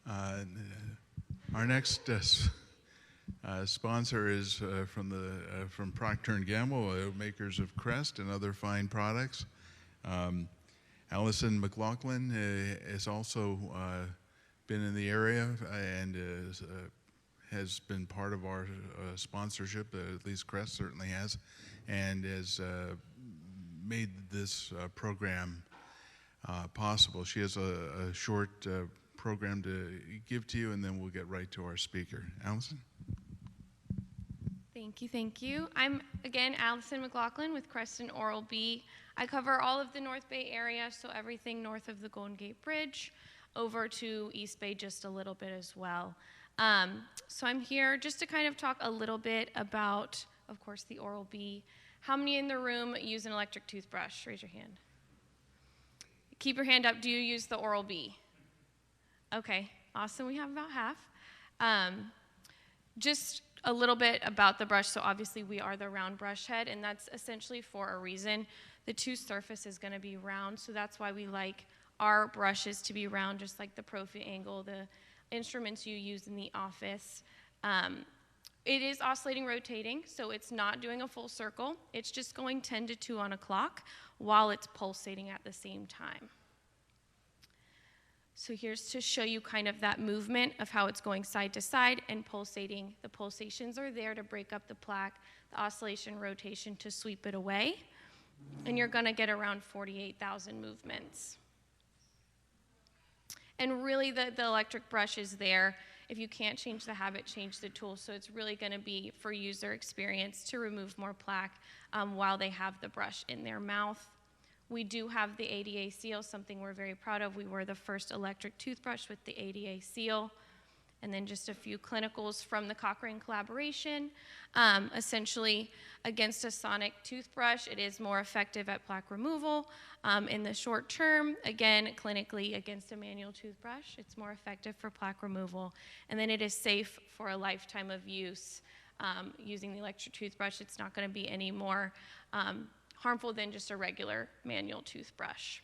Our next sponsor is from Procter & Gamble, makers of Crest and other fine products. Allison McLaughlin has also been in the area and has been part of our sponsorship, at least Crest certainly has, and has made this program possible. She has a short program to give to you, and then we'll get right to our speaker. Allison? Thank you. I'm, again, Allison McLaughlin with Crest and OralB. I cover all of the North Bay area, so everything north of the Golden Gate Bridge, over to East Bay just a little bit as well. So I'm here just to kind of talk a little bit about, of course, the OralB. How many in the room use an electric toothbrush? Raise your hand. Keep your hand up. Do you use the OralB? Okay, awesome. We have about half. Just a little bit about the brush. So obviously we are the round brush head, and that's essentially for a reason. The tooth surface is going to be round, so that's why we like our brushes to be round, just like the Profi angle, the instruments you use in the office. It is oscillating rotating, so it's not doing a full circle. It's just going 10 to 2 on a clock while it's pulsating at the same time. So here's to show you kind of that movement of how it's going side to side and pulsating. The pulsations are there to break up the plaque, the oscillation rotation to sweep it away, and you're going to get around 48,000 movements. And really the electric brush is there. If you can't change the habit, change the tool. So it's really going to be for user experience to remove more plaque while they have the brush in their mouth. We do have the ADA seal, something we're very proud of. We were the first electric toothbrush with the ADA seal. And then just a few clinicals from the Cochrane collaboration. Essentially, against a sonic toothbrush, it is more effective at plaque removal. In the short term, again, clinically, against a manual toothbrush, it's more effective for plaque removal. And then it is safe for a lifetime of use. Using the electric toothbrush, it's not going to be any more harmful than just a regular manual toothbrush.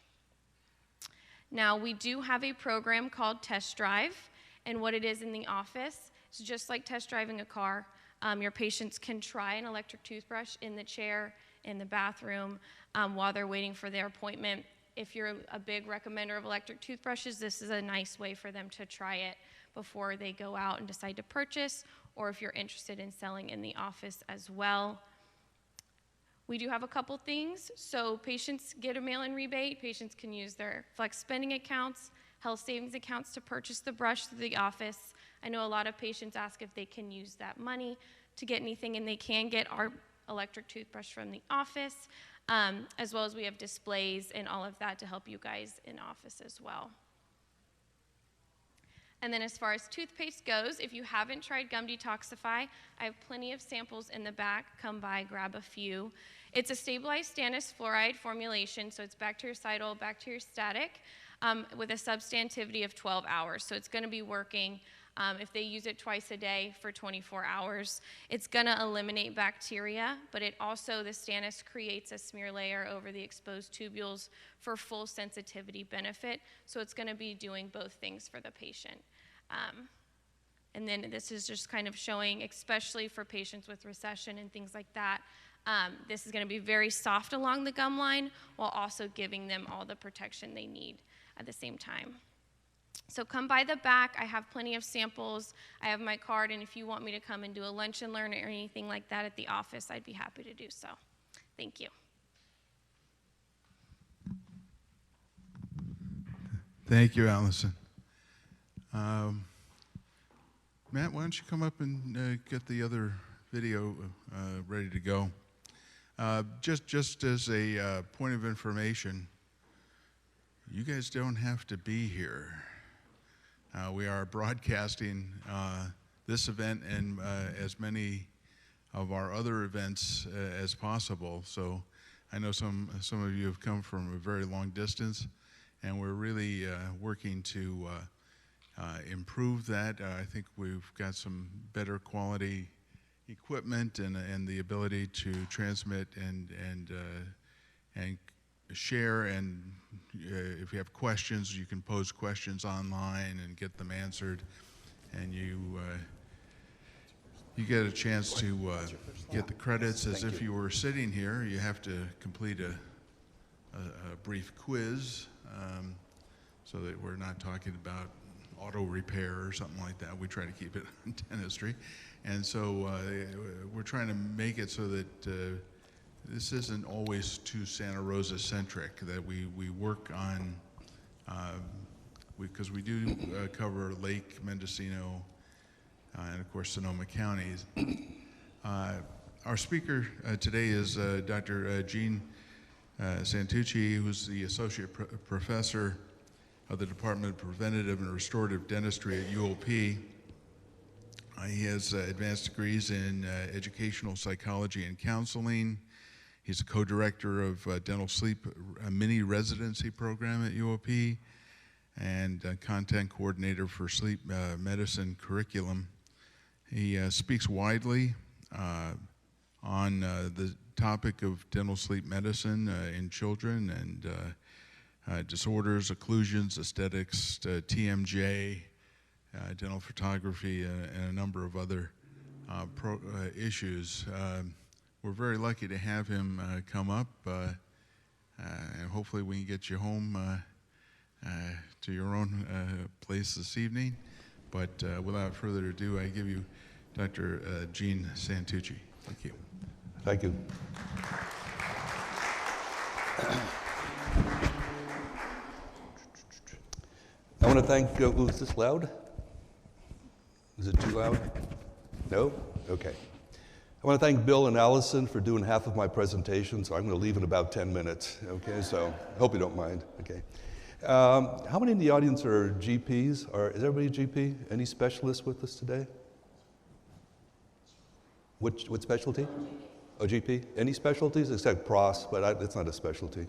Now, we do have a program called Test Drive, and what it is in the office is just like test driving a car. Your patients can try an electric toothbrush in the chair, in the bathroom, while they're waiting for their appointment. If you're a big recommender of electric toothbrushes, this is a nice way for them to try it before they go out and decide to purchase, or if you're interested in selling in the office as well. We do have a couple things. So patients get a mail-in rebate. Patients can use their flex spending accounts, health savings accounts to purchase the brush through the office. I know a lot of patients ask if they can use that money to get anything, and they can get our electric toothbrush from the office, as well as we have displays and all of that to help you guys in office as well. And then as far as toothpaste goes, if you haven't tried Gum Detoxify, I have plenty of samples in the back. Come by, grab a few. It's a stabilized stannous fluoride formulation, so it's bactericidal, bacteriostatic, with a substantivity of 12 hours. So it's going to be working if they use it twice a day for 24 hours. It's going to eliminate bacteria, but it also, the stannous creates a smear layer over the exposed tubules for full sensitivity benefit. So it's going to be doing both things for the patient. And then this is just kind of showing, especially for patients with recession and things like that, this is going to be very soft along the gum line while also giving them all the protection they need at the same time. So come by the back. I have plenty of samples. I have my card, and if you want me to come and do a lunch and learn or anything like that at the office, I'd be happy to do so. Thank you. Thank you, Allison. Matt, why don't you come up and get the other video ready to go? Just as a point of information, you guys don't have to be here. We are broadcasting this event and as many of our other events as possible. So I know some of you have come from a very long distance, and we're really working to improve that. I think we've got some better quality equipment and the ability to transmit and share, and if you have questions, you can pose questions online and get them answered, and you get a chance to get the credits as if you were sitting here. You have to complete a brief quiz, so that we're not talking about auto repair or something like that. We try to keep it on dentistry. And so we're trying to make it so that this isn't always too Santa Rosa centric, that we work on, because we do cover Lake, Mendocino, and of course Sonoma counties. Our speaker today is Dr. Gene Santucci, who's the Associate Professor of the Department of Preventative and Restorative Dentistry at UOP. He has advanced degrees in educational psychology and counseling. He's a co-director of Dental Sleep mini residency program at UOP, and content coordinator for sleep medicine curriculum. He speaks widely on the topic of dental sleep medicine in children, and disorders, occlusions, aesthetics, TMJ, dental photography, and a number of other issues. We're very lucky to have him come up, and hopefully we can get you home to your own place this evening. But without further ado, I give you Dr. Gene Santucci. Thank you. Thank you. I want to thank, is this loud? Is it too loud? No? Okay. I want to thank Bill and Allison for doing half of my presentation, so I'm going to leave in about 10 minutes, okay? So I hope you don't mind, okay? How many in the audience are GPs? Is everybody a GP? Any specialists with us today? What specialty? Oh, GP? Any specialties? Except pros, but it's not a specialty.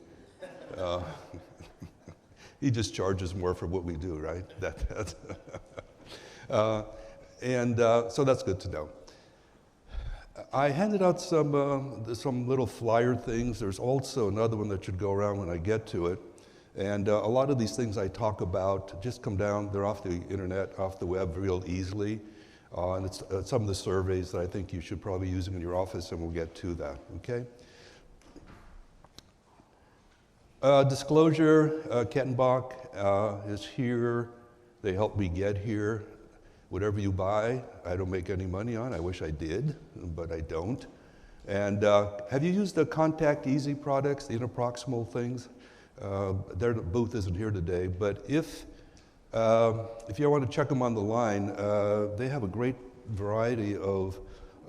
He just charges more for what we do, right? So that's good to know. I handed out some little flyer things. There's also another one that should go around when I get to it. And a lot of these things I talk about just come down. They're off the internet, off the web real easily. And it's some of the surveys that I think you should probably be using in your office, and we'll get to that, okay? Disclosure, Kettenbach is here. They helped me get here. Whatever you buy, I don't make any money on. I wish I did, but I don't. And have you used the Contact Easy products, the interproximal things? Their booth isn't here today, but if you want to check them on the line, they have a great variety of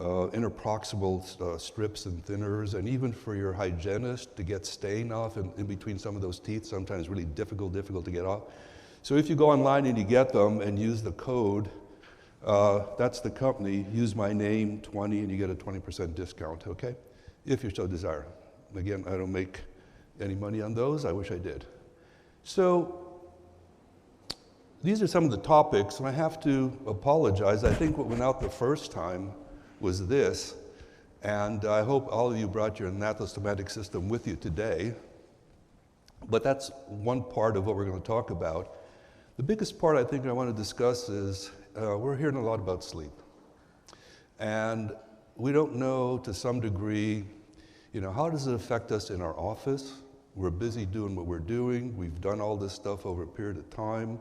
interproximal strips and thinners, and even for your hygienist to get stain off in between some of those teeth, sometimes really difficult to get off. So if you go online and you get them and use the code, that's the company, use my name, 20, and you get a 20% discount, okay? If you so desire. Again, I don't make any money on those. I wish I did. So these are some of the topics, and I have to apologize. I think what went out the first time was this, and I hope all of you brought your gnathostomatic system with you today. But that's one part of what we're going to talk about. The biggest part I think I want to discuss is we're hearing a lot about sleep. And we don't know to some degree, how does it affect us in our office? We're busy doing what we're doing. We've done all this stuff over a period of time.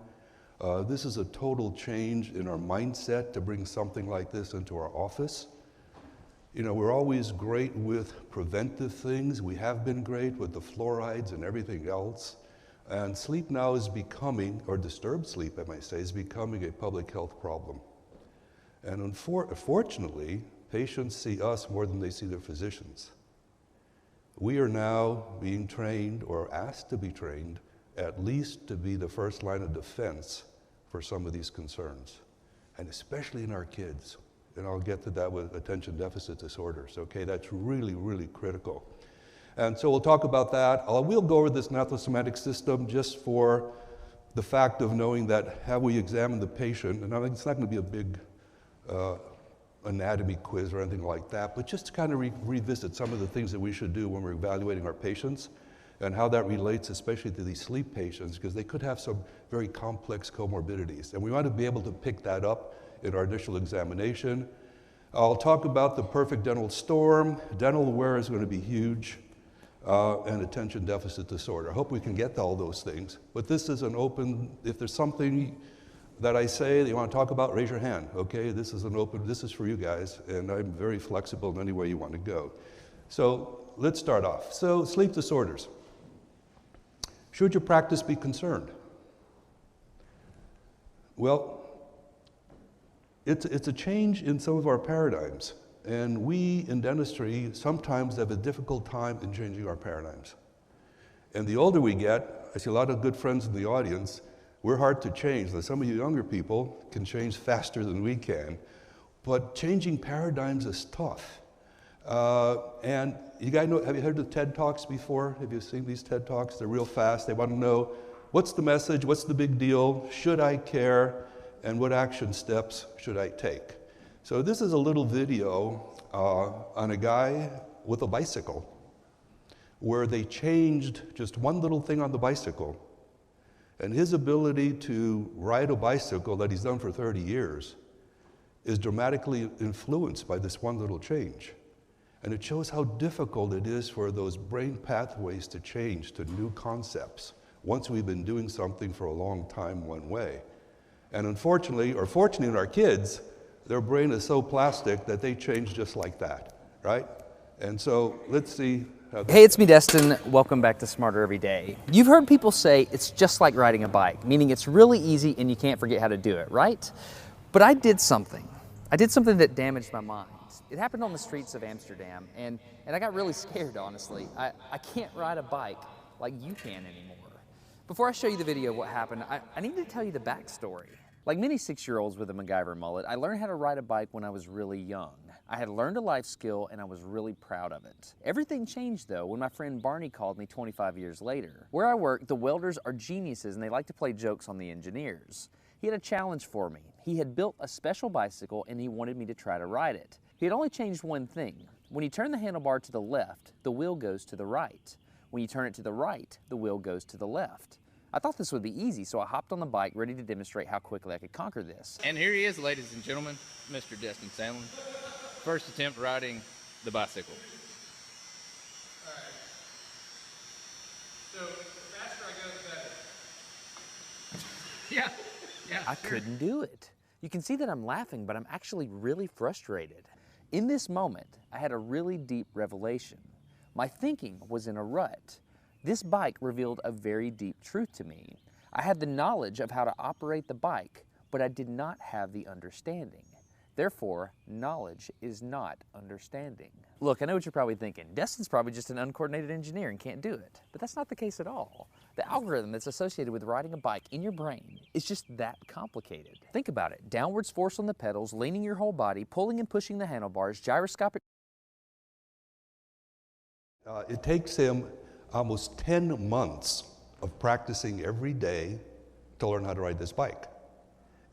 This is a total change in our mindset to bring something like this into our office. We're always great with preventive things. We have been great with the fluorides and everything else. And sleep now is becoming, or disturbed sleep, I might say, is becoming a public health problem. And unfortunately, patients see us more than they see their physicians. We are now being trained, or asked to be trained, at least to be the first line of defense for some of these concerns, and especially in our kids. And I'll get to that with attention deficit disorders, okay? That's really, really critical. And so we'll talk about that. We'll go over this gnathostomatic system just for the fact of knowing that have we examined the patient, and I think it's not going to be a big anatomy quiz or anything like that, but just to kind of revisit some of the things that we should do when we're evaluating our patients. and how that relates especially to these sleep patients, because they could have some very complex comorbidities. And we want to be able to pick that up in our initial examination. I'll talk about the perfect dental storm. Dental wear is going to be huge, and attention deficit disorder. I hope we can get to all those things. But this is an open, if there's something that I say that you want to talk about, raise your hand, okay? This is for you guys, and I'm very flexible in any way you want to go. So let's start off. So sleep disorders. Should your practice be concerned? Well, it's a change in some of our paradigms, and we in dentistry sometimes have a difficult time in changing our paradigms. And the older we get, I see a lot of good friends in the audience, we're hard to change. Now, some of you younger people can change faster than we can, but changing paradigms is tough. And you guys know, have you heard the TED Talks before? Have you seen these TED Talks? They're real fast. They want to know, what's the message? What's the big deal? Should I care? And what action steps should I take? So this is a little video on a guy with a bicycle where they changed just one little thing on the bicycle. And his ability to ride a bicycle that he's done for 30 years is dramatically influenced by this one little change. And it shows how difficult it is for those brain pathways to change to new concepts once we've been doing something for a long time one way. And unfortunately, or fortunately in our kids, their brain is so plastic that they change just like that, right? And so let's see how Hey, it's me, Destin. Welcome back to Smarter Every Day. You've heard people say it's just like riding a bike, meaning it's really easy and you can't forget how to do it, right? But I did something. I did something that damaged my mind. It happened on the streets of Amsterdam, and I got really scared, honestly. I can't ride a bike like you can anymore. Before I show you the video of what happened, I need to tell you the backstory. Like many 6-year-olds with a MacGyver mullet, I learned how to ride a bike when I was really young. I had learned a life skill and I was really proud of it. Everything changed though when my friend Barney called me 25 years later. Where I work, the welders are geniuses and they like to play jokes on the engineers. He had a challenge for me. He had built a special bicycle and he wanted me to try to ride it. He had only changed one thing. When you turn the handlebar to the left, the wheel goes to the right. When you turn it to the right, the wheel goes to the left. I thought this would be easy, so I hopped on the bike ready to demonstrate how quickly I could conquer this. And here he is, ladies and gentlemen, Mr. Destin Story. First attempt riding the bicycle. All right. So the faster I go, the better. Yeah. I couldn't do it. You can see that I'm laughing, but I'm actually really frustrated. In this moment, I had a really deep revelation. My thinking was in a rut. This bike revealed a very deep truth to me. I had the knowledge of how to operate the bike, but I did not have the understanding. Therefore, knowledge is not understanding. Look, I know what you're probably thinking. Destin's probably just an uncoordinated engineer and can't do it. But that's not the case at all. The algorithm that's associated with riding a bike in your brain is just that complicated. Think about it. Downwards force on the pedals, leaning your whole body, pulling and pushing the handlebars, gyroscopic. It takes him almost 10 months of practicing every day to learn how to ride this bike.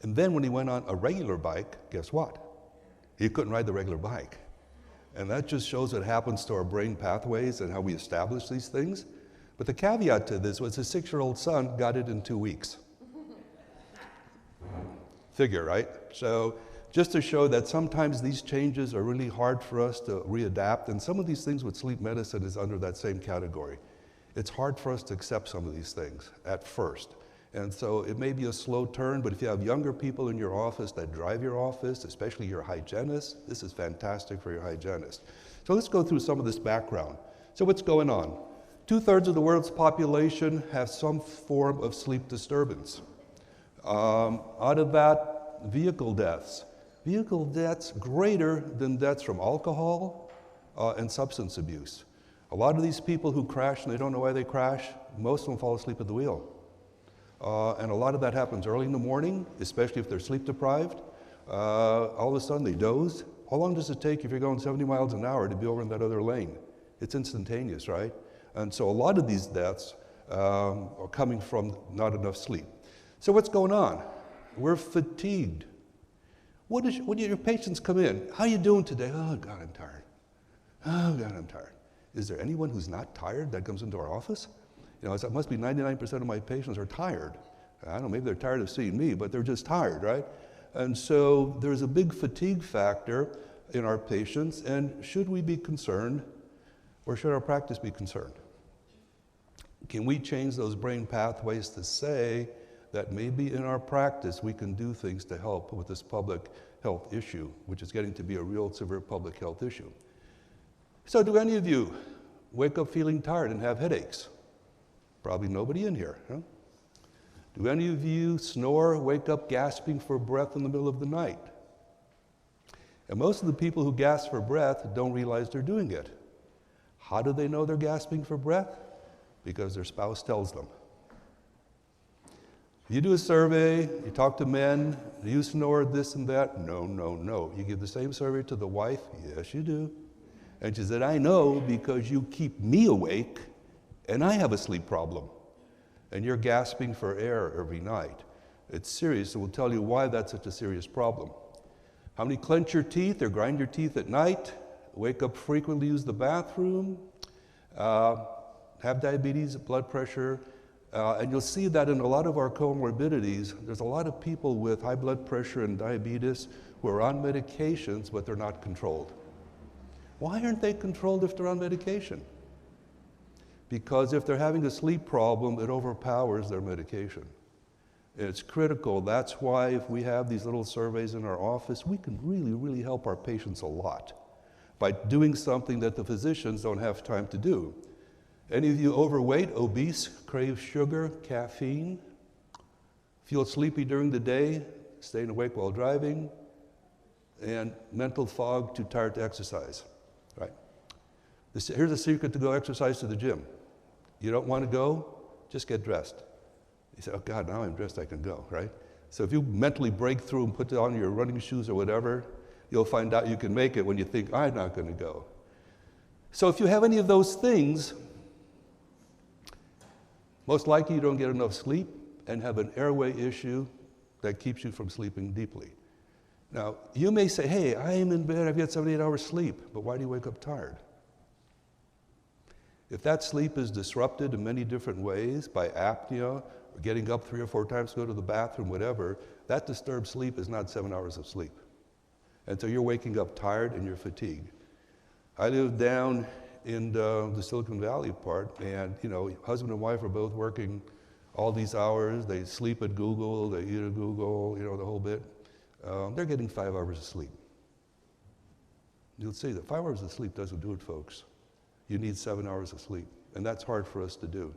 And then when he went on a regular bike, guess what? He couldn't ride the regular bike. And that just shows what happens to our brain pathways and how we establish these things. But the caveat to this was his 6-year-old son got it in 2 weeks. Figure, right? So just to show that sometimes these changes are really hard for us to readapt, and some of these things with sleep medicine is under that same category. It's hard for us to accept some of these things at first. And so it may be a slow turn, but if you have younger people in your office that drive your office, especially your hygienist, this is fantastic for your hygienist. So let's go through some of this background. So what's going on? 2/3 of the world's population have some form of sleep disturbance. Out of that, vehicle deaths. Vehicle deaths greater than deaths from alcohol and substance abuse. A lot of these people who crash and they don't know why they crash, most of them fall asleep at the wheel. And a lot of that happens early in the morning, especially if they're sleep deprived. All of a sudden they doze. How long does it take if you're going 70 miles an hour to be over in that other lane? It's instantaneous, right? And so a lot of these deaths are coming from not enough sleep. So what's going on? We're fatigued. When your patients come in, how you doing today? Oh God, I'm tired. Oh God, I'm tired. Is there anyone who's not tired that comes into our office? You know, it must be 99% of my patients are tired. I don't know, maybe they're tired of seeing me, but they're just tired, right? And so there's a big fatigue factor in our patients, and should we be concerned, or should our practice be concerned? Can we change those brain pathways to say that maybe in our practice we can do things to help with this public health issue, which is getting to be a real severe public health issue? So do any of you wake up feeling tired and have headaches? Probably nobody in here, huh? Do any of you snore, wake up gasping for breath in the middle of the night? And most of the people who gasp for breath don't realize they're doing it. How do they know they're gasping for breath? Because their spouse tells them. You do a survey, you talk to men, do you snore this and that? No, no, no. You give the same survey to the wife? Yes, you do. And she said, I know because you keep me awake and I have a sleep problem. And you're gasping for air every night. It's serious, and we'll tell you why that's such a serious problem. How many clench your teeth or grind your teeth at night, wake up frequently, use the bathroom, have diabetes, blood pressure, and you'll see that in a lot of our comorbidities, there's a lot of people with high blood pressure and diabetes who are on medications, but they're not controlled. Why aren't they controlled if they're on medication? Because if they're having a sleep problem, it overpowers their medication. It's critical. That's why if we have these little surveys in our office, we can really, really help our patients a lot by doing something that the physicians don't have time to do. Any of you overweight, obese, crave sugar, caffeine, feel sleepy during the day, staying awake while driving, and mental fog, too tired to exercise, right? Here's a secret to go exercise to the gym. You don't want to go? Just get dressed. You say, oh God, now I'm dressed, I can go, right? So if you mentally break through and put on your running shoes or whatever, you'll find out you can make it when you think, I'm not going to go. So if you have any of those things, most likely you don't get enough sleep and have an airway issue that keeps you from sleeping deeply. Now, you may say, hey, I am in bed, I've got 7 to 8 hours sleep, but why do you wake up tired? If that sleep is disrupted in many different ways by apnea, or getting up 3 or 4 times to go to the bathroom, whatever, that disturbed sleep is not 7 hours of sleep. And so you're waking up tired and you're fatigued. I live down in the Silicon Valley part, and husband and wife are both working all these hours. They sleep at Google, they eat at Google, the whole bit. They're getting 5 hours of sleep. You'll see that 5 hours of sleep doesn't do it, folks. You need 7 hours of sleep, and that's hard for us to do.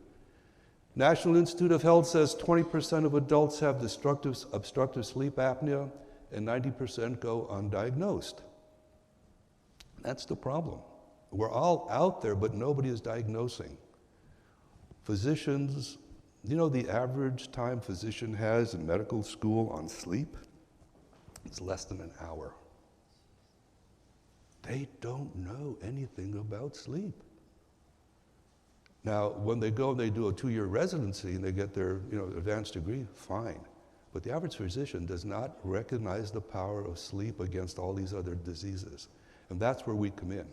National Institute of Health says 20% of adults have obstructive sleep apnea, and 90% go undiagnosed. That's the problem. We're all out there, but nobody is diagnosing. Physicians, the average time physician has in medical school on sleep? It's less than an hour. They don't know anything about sleep. Now, when they go and they do a 2-year residency and they get their advanced degree, fine. But the average physician does not recognize the power of sleep against all these other diseases. And that's where we come in.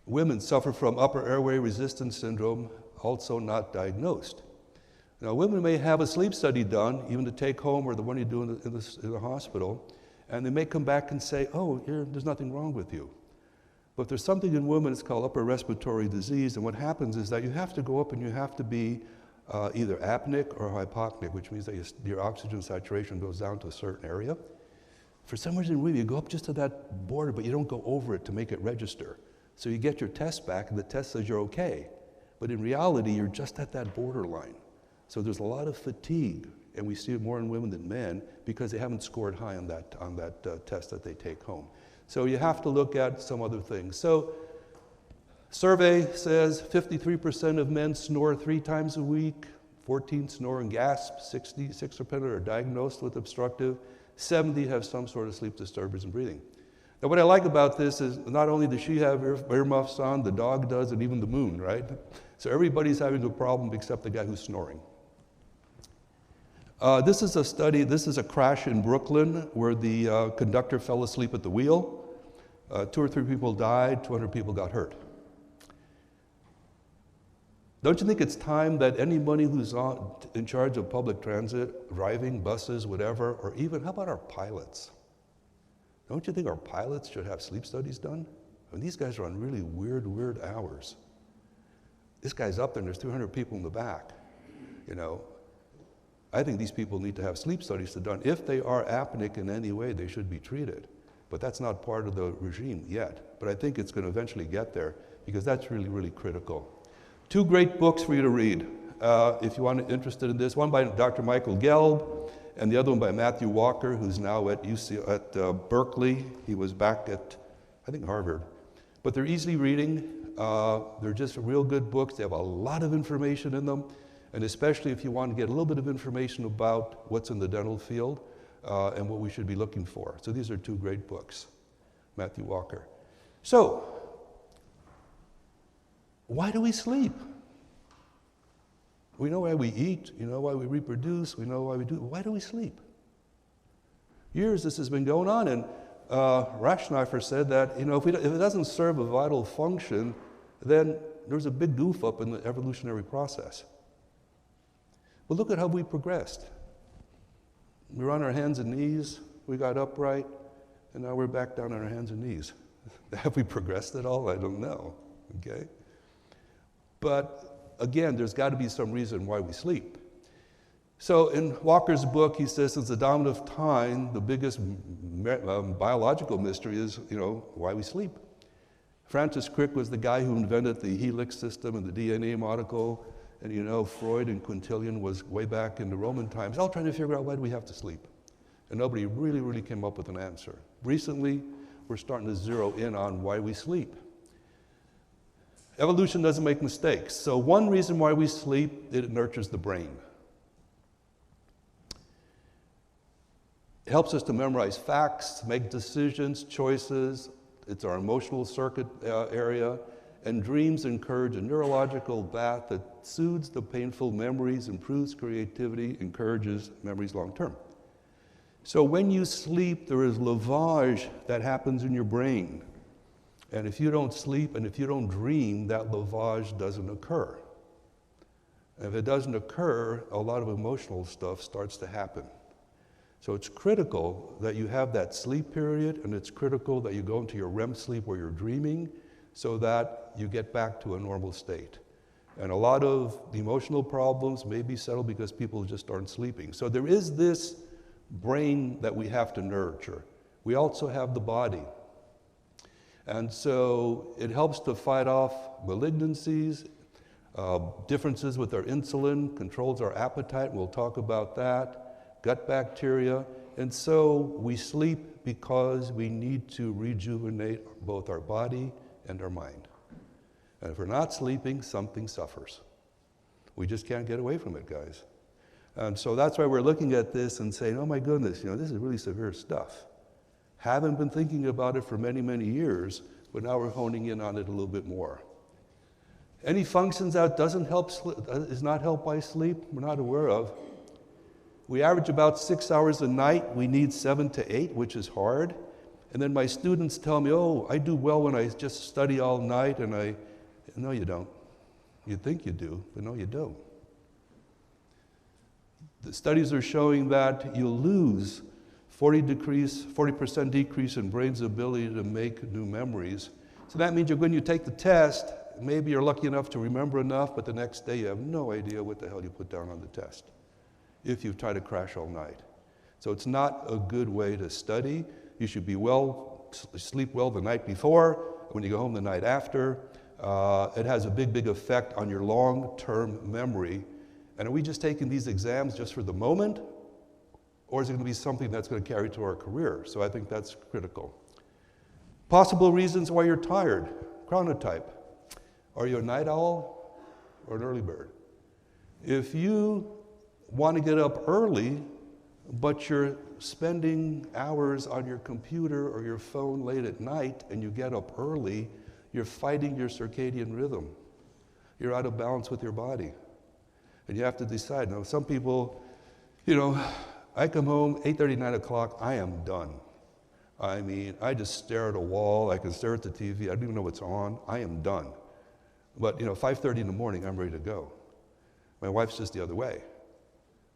Women suffer from upper airway resistance syndrome, also not diagnosed. Now, women may have a sleep study done, even to take home or the one you do in the hospital, and they may come back and say, oh, there's nothing wrong with you. But there's something in women, it's called upper respiratory disease, and what happens is that you have to go up and you have to be either apneic or hypopneic, which means that your oxygen saturation goes down to a certain area. For some reason, you go up just to that border, but you don't go over it to make it register. So you get your test back, and the test says you're okay. But in reality, you're just at that borderline. So there's a lot of fatigue, and we see it more in women than men because they haven't scored high on that test that they take home. So you have to look at some other things. So survey says 53% of men snore 3 times a week, 14 snore and gasp, 66% are diagnosed with obstructive, 70 have some sort of sleep disturbance and breathing. Now what I like about this is not only does she have earmuffs on, the dog does, and even the moon, right? So everybody's having a problem except the guy who's snoring. This is a study, this is a crash in Brooklyn where the conductor fell asleep at the wheel. 2 or 3 people died, 200 people got hurt. Don't you think it's time that anybody who's in charge of public transit, driving, buses, whatever, or even, how about our pilots? Don't you think our pilots should have sleep studies done? I mean, these guys are on really weird hours. This guy's up there and there's 200 people in the back, you know. I think these people need to have sleep studies done. If they are apneic in any way, they should be treated. But that's not part of the regime yet. But I think it's going to eventually get there because that's really critical. 2 great books for you to read if you want interested in this. One by Dr. Michael Gelb and the other one by Matthew Walker, who's now at Berkeley. He was back at, I think, Harvard. But they're easily reading. They're just real good books. They have a lot of information in them. And especially if you want to get a little bit of information about what's in the dental field and what we should be looking for. So these are 2 great books, Matthew Walker. So, why do we sleep? We know why we eat, you know why we reproduce, we know why we do. Why do we sleep? Years this has been going on, and Raschneifer said that, you know, if it doesn't serve a vital function, then there's a big goof up in the evolutionary process. But look at how we progressed. We were on our hands and knees, we got upright, and now we're back down on our hands and knees. Have we progressed at all? I don't know, okay? But again, there's got to be some reason why we sleep. So in Walker's book, he says, since the dawn of time, the biggest biological mystery is, you know, why we sleep. Francis Crick was the guy who invented the helix system and the DNA molecule. And you know, Freud and Quintilian was way back in the Roman times, all trying to figure out why do we have to sleep. And nobody really came up with an answer. Recently, we're starting to zero in on why we sleep. Evolution doesn't make mistakes. So one reason why we sleep, it nurtures the brain. It helps us to memorize facts, make decisions, choices. It's our emotional circuit area. And dreams encourage a neurological bath that soothes the painful memories, improves creativity, encourages memories long term. So when you sleep, there is lavage that happens in your brain. And if you don't sleep and if you don't dream, that lavage doesn't occur. And if it doesn't occur, a lot of emotional stuff starts to happen. So it's critical that you have that sleep period, and it's critical that you go into your REM sleep where you're dreaming so that you get back to a normal state. And a lot of the emotional problems may be settled because people just aren't sleeping. So there is this brain that we have to nurture. We also have the body. And so it helps to fight off malignancies, differences with our insulin, controls our appetite, we'll talk about that, gut bacteria. And so we sleep because we need to rejuvenate both our body and our mind. And if we're not sleeping, something suffers. We just can't get away from it, guys. And so that's why we're looking at this and saying, oh my goodness, you know, this is really severe stuff. Haven't been thinking about it for many years, but now we're honing in on it a little bit more. Any functions that is not helped by sleep, we're not aware of. We average about 6 hours a night. We need 7 to 8, which is hard. And then my students tell me, oh, I do well when I just study all night, and no, you don't. You think you do, but no, you don't. The studies are showing that you lose 40% decrease in brain's ability to make new memories. So that means when you take the test, maybe you're lucky enough to remember enough, but the next day you have no idea what the hell you put down on the test if you try to crash all night. So it's not a good way to study. You should be sleep well the night before, when you go home the night after. It has a big effect on your long-term memory. And are we just taking these exams just for the moment? Or is it going to be something that's going to carry to our career? So I think that's critical. Possible reasons why you're tired. Chronotype. Are you a night owl or an early bird? If you want to get up early, but you're spending hours on your computer or your phone late at night and you get up early, you're fighting your circadian rhythm. You're out of balance with your body. And you have to decide. Now, some people, you know, I come home, 8:30, 9 o'clock, I am done. I mean, I just stare at a wall, I can stare at the TV, I don't even know what's on, I am done. But 5:30 in the morning, I'm ready to go. My wife's just the other way.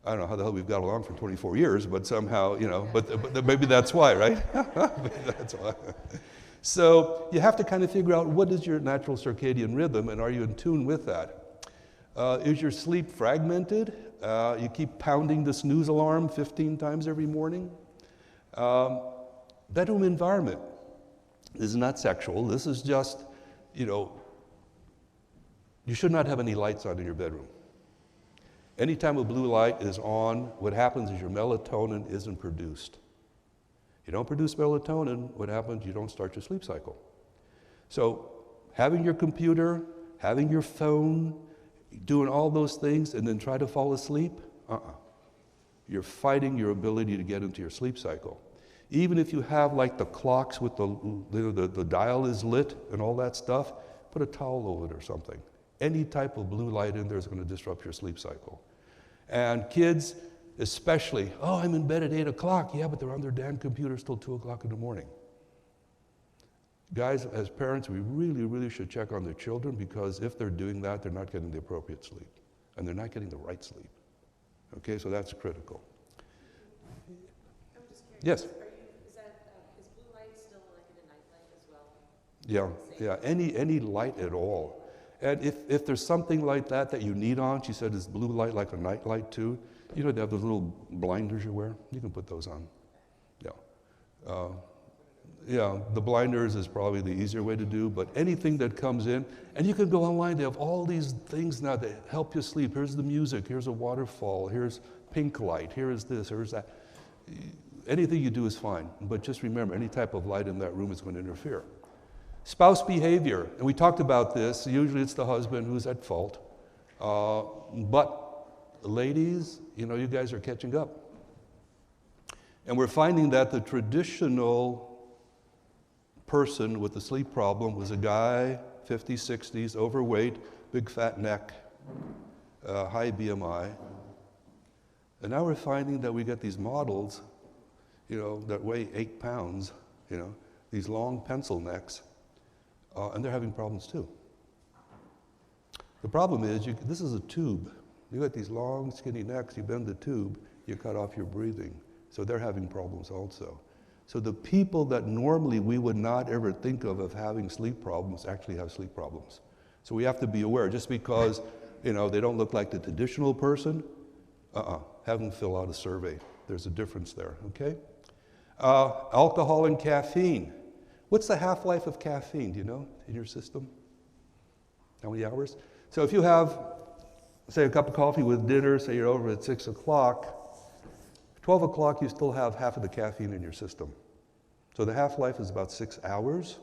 I don't know how the hell we've got along for 24 years, but somehow, but maybe that's why, right? Maybe that's why. So you have to kind of figure out what is your natural circadian rhythm, and are you in tune with that? Is your sleep fragmented? You keep pounding the snooze alarm 15 times every morning? Bedroom environment. This is not sexual. This is just, you should not have any lights on in your bedroom. Anytime a blue light is on, what happens is your melatonin isn't produced. You don't produce melatonin, what happens? You don't start your sleep cycle. So having your computer, having your phone, doing all those things and then try to fall asleep, you're fighting your ability to get into your sleep cycle. Even if you have like the clocks with the dial is lit and all that stuff, put a towel over it or something. Any type of blue light in there is going to disrupt your sleep cycle. And kids, especially, I'm in bed at 8 o'clock. Yeah, but they're on their damn computers till 2 o'clock in the morning. Guys, as parents, we really, really should check on their children, because if they're doing that, they're not getting the appropriate sleep. And they're not getting the right sleep. Okay, so that's critical. I'm just curious. Yes? Is blue light still like in a night light as well? Yeah, any light at all. And if there's something like that you need on, she said, is blue light like a night light too? They have those little blinders you wear? You can put those on. Yeah. The blinders is probably the easier way to do, but anything that comes in, and you can go online, they have all these things now that help you sleep. Here's the music, here's a waterfall, here's pink light, here's this, here's that. Anything you do is fine, but just remember, any type of light in that room is going to interfere. Spouse behavior, and we talked about this. Usually it's the husband who's at fault. But ladies, you guys are catching up. And we're finding that the traditional person with the sleep problem was a guy, 50s, 60s, overweight, big fat neck, high BMI. And now we're finding that we get these models, that weigh 8 pounds, these long pencil necks. And they're having problems too. The problem is, this is a tube. You got these long, skinny necks, you bend the tube, you cut off your breathing. So they're having problems also. So the people that normally we would not ever think of having sleep problems actually have sleep problems. So we have to be aware. Just because, they don't look like the traditional person, have them fill out a survey. There's a difference there, okay? Alcohol and caffeine. What's the half-life of caffeine, do you know, in your system? How many hours? So if you have, say, a cup of coffee with dinner, say you're over at 6 o'clock, 12 o'clock you still have half of the caffeine in your system. So the half-life is about 6 hours.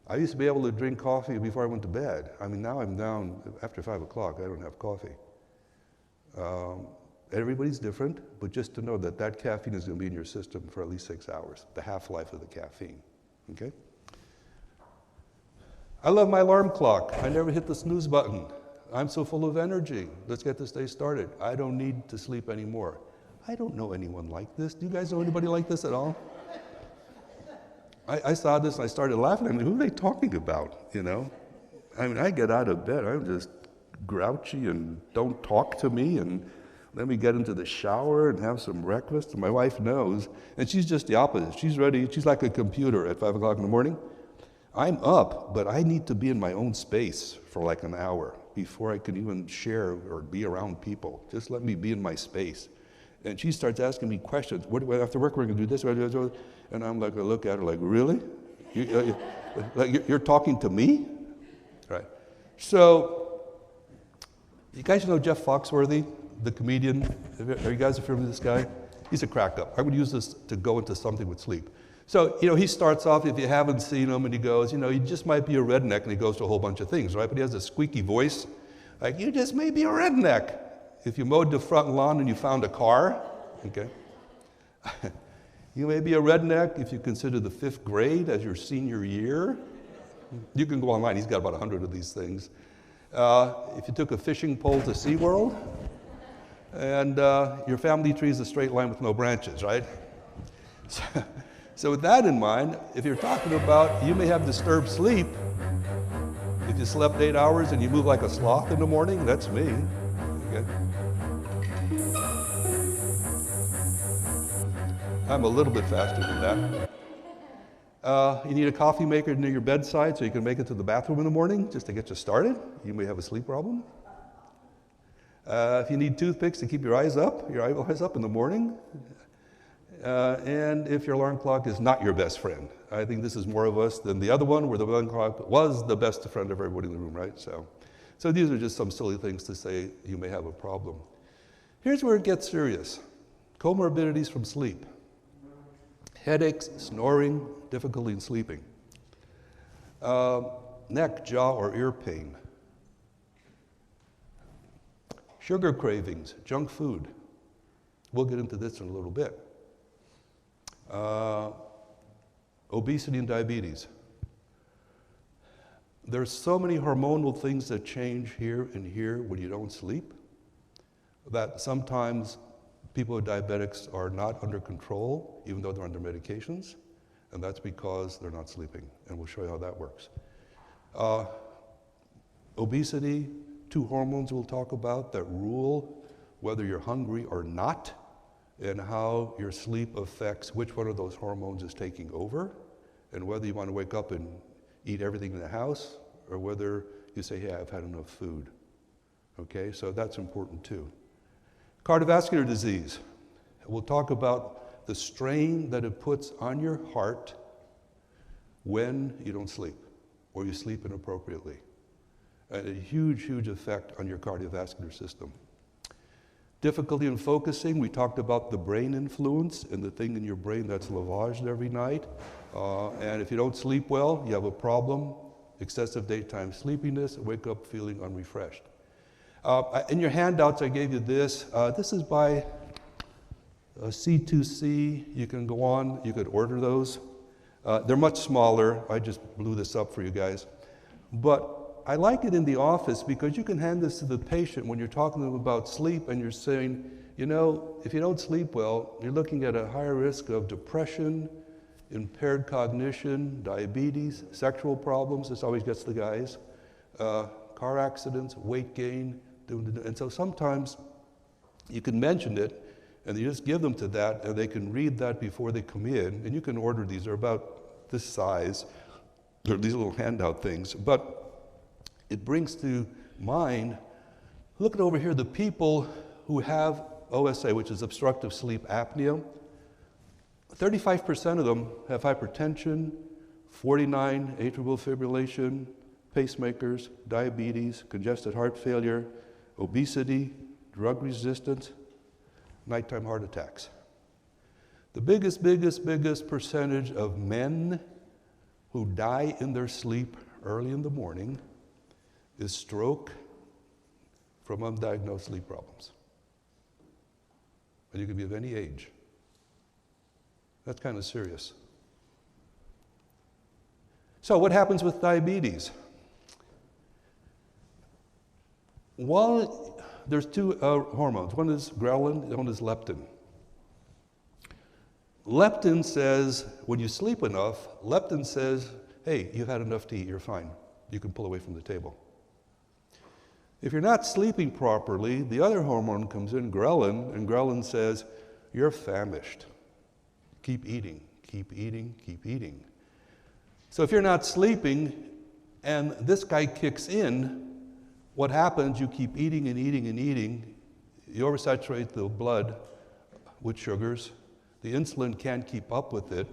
I used to be able to drink coffee before I went to bed. Now I'm down after 5 o'clock, I don't have coffee. Everybody's different, but just to know that caffeine is going to be in your system for at least 6 hours, the half-life of the caffeine. Okay? I love my alarm clock. I never hit the snooze button. I'm so full of energy. Let's get this day started. I don't need to sleep anymore. I don't know anyone like this. Do you guys know anybody like this at all? I saw this and I started laughing. Who are they talking about, I get out of bed. I'm just grouchy and don't talk to me, and then we get into the shower and have some breakfast, and my wife knows, and she's just the opposite. She's ready. She's like a computer at 5 o'clock in the morning. I'm up, but I need to be in my own space for like an hour before I can even share or be around people. Just let me be in my space. And she starts asking me questions. After work, we're going to do this. And I'm like, I look at her like, really? You're talking to me? Right. So, you guys know Jeff Foxworthy, the comedian? Are you guys familiar with this guy? He's a crack up. I would use this to go into something with sleep. So, he starts off, if you haven't seen him, and he goes, you just might be a redneck, and he goes to a whole bunch of things, right? But he has a squeaky voice, like, you just may be a redneck. If you mowed the front lawn and you found a car, okay? You may be a redneck if you consider the 5th grade as your senior year. You can go online, he's got about 100 of these things. If you took a fishing pole to SeaWorld, and your family tree is a straight line with no branches, right? So with that in mind, if you're talking about you may have disturbed sleep, If you slept 8 hours and you move like a sloth in the morning, that's me. Okay? I'm a little bit faster than that. You need a coffee maker near your bedside so you can make it to the bathroom in the morning just to get you started. You may have a sleep problem. If you need toothpicks to keep your eyes up in the morning. And if your alarm clock is not your best friend. I think this is more of us than the other one where the alarm clock was the best friend of everybody in the room, right? So these are just some silly things to say you may have a problem. Here's where it gets serious. Comorbidities from sleep. Headaches, snoring, difficulty in sleeping. Neck, jaw, or ear pain. Sugar cravings, junk food. We'll get into this in a little bit. Obesity and diabetes. There's so many hormonal things that change here and here when you don't sleep that sometimes people with diabetics are not under control, even though they're under medications, and that's because they're not sleeping, and we'll show you how that works. Obesity, 2 hormones we'll talk about that rule whether you're hungry or not, and how your sleep affects which one of those hormones is taking over, and whether you want to wake up and eat everything in the house, or whether you say, hey, I've had enough food. Okay, so that's important too. Cardiovascular disease. We'll talk about the strain that it puts on your heart when you don't sleep, or you sleep inappropriately. And a huge, huge effect on your cardiovascular system. Difficulty in focusing, we talked about the brain influence and the thing in your brain that's lavaged every night. And if you don't sleep well, you have a problem. Excessive daytime sleepiness, wake up feeling unrefreshed. In your handouts, I gave you this. This is by C2C. You can go on, you could order those. They're much smaller. I just blew this up for you guys. But I like it in the office because you can hand this to the patient when you're talking to them about sleep and you're saying, you know, if you don't sleep well, you're looking at a higher risk of depression, impaired cognition, diabetes, sexual problems. This always gets the guys. Car accidents, weight gain. And so sometimes you can mention it and you just give them to that and they can read that before they come in. And you can order these. They're about this size. They're these little handout things. But it brings to mind, look at over here, the people who have OSA, which is obstructive sleep apnea. 35% of them have hypertension, 49 atrial fibrillation, pacemakers, diabetes, congestive heart failure, obesity, drug resistance, nighttime heart attacks. The biggest percentage of men who die in their sleep early in the morning is stroke from undiagnosed sleep problems. And you can be of any age. That's kind of serious. So what happens with diabetes? There's 2 hormones. One is ghrelin, and one is leptin. Leptin says, when you sleep enough, leptin says, hey, you've had enough to eat, you're fine. You can pull away from the table. If you're not sleeping properly, the other hormone comes in, ghrelin, and ghrelin says, you're famished. Keep eating, keep eating, keep eating. So if you're not sleeping and this guy kicks in, what happens, you keep eating and eating and eating, you oversaturate the blood with sugars, the insulin can't keep up with it,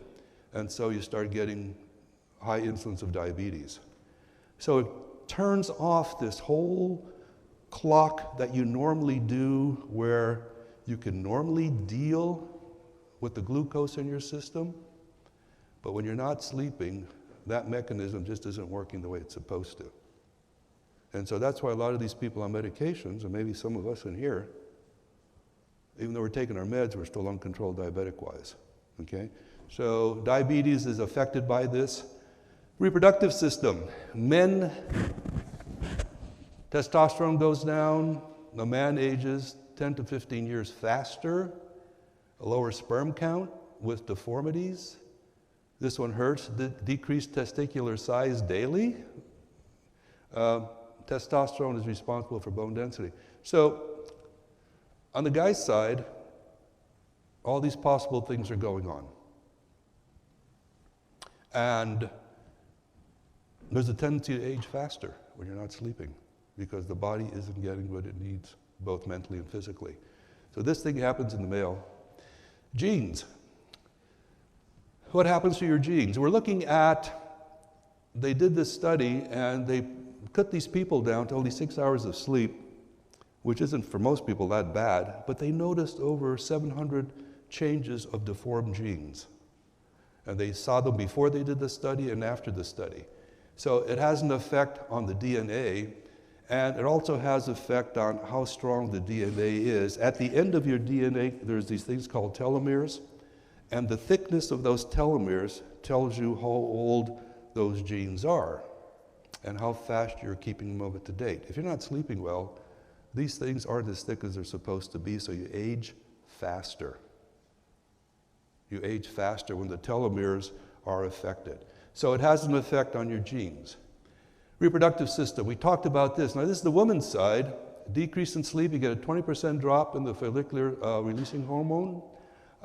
and so you start getting high incidence of diabetes. So it turns off this whole clock that you normally do where you can normally deal with the glucose in your system, but when you're not sleeping, that mechanism just isn't working the way it's supposed to. And so that's why a lot of these people on medications, and maybe some of us in here, even though we're taking our meds, we're still uncontrolled diabetic-wise, okay? So diabetes is affected by this. Reproductive system. Men, testosterone goes down. The man ages 10 to 15 years faster. A lower sperm count with deformities. This one hurts. Decreased testicular size daily. Testosterone is responsible for bone density. So on the guy's side, all these possible things are going on. And there's a tendency to age faster when you're not sleeping because the body isn't getting what it needs, both mentally and physically. So this thing happens in the male. Genes. What happens to your genes? We're looking at, they did this study and they cut these people down to only 6 hours of sleep, which isn't for most people that bad, but they noticed over 700 changes of deformed genes. And they saw them before they did the study and after the study. So it has an effect on the DNA, and it also has effect on how strong the DNA is. At the end of your DNA, there's these things called telomeres, and the thickness of those telomeres tells you how old those genes are and how fast you're keeping them up to date. If you're not sleeping well, these things aren't as thick as they're supposed to be, so you age faster. You age faster when the telomeres are affected. So it has an effect on your genes. Reproductive system, we talked about this. Now this is the woman's side. Decrease in sleep, you get a 20% drop in the follicular releasing hormone.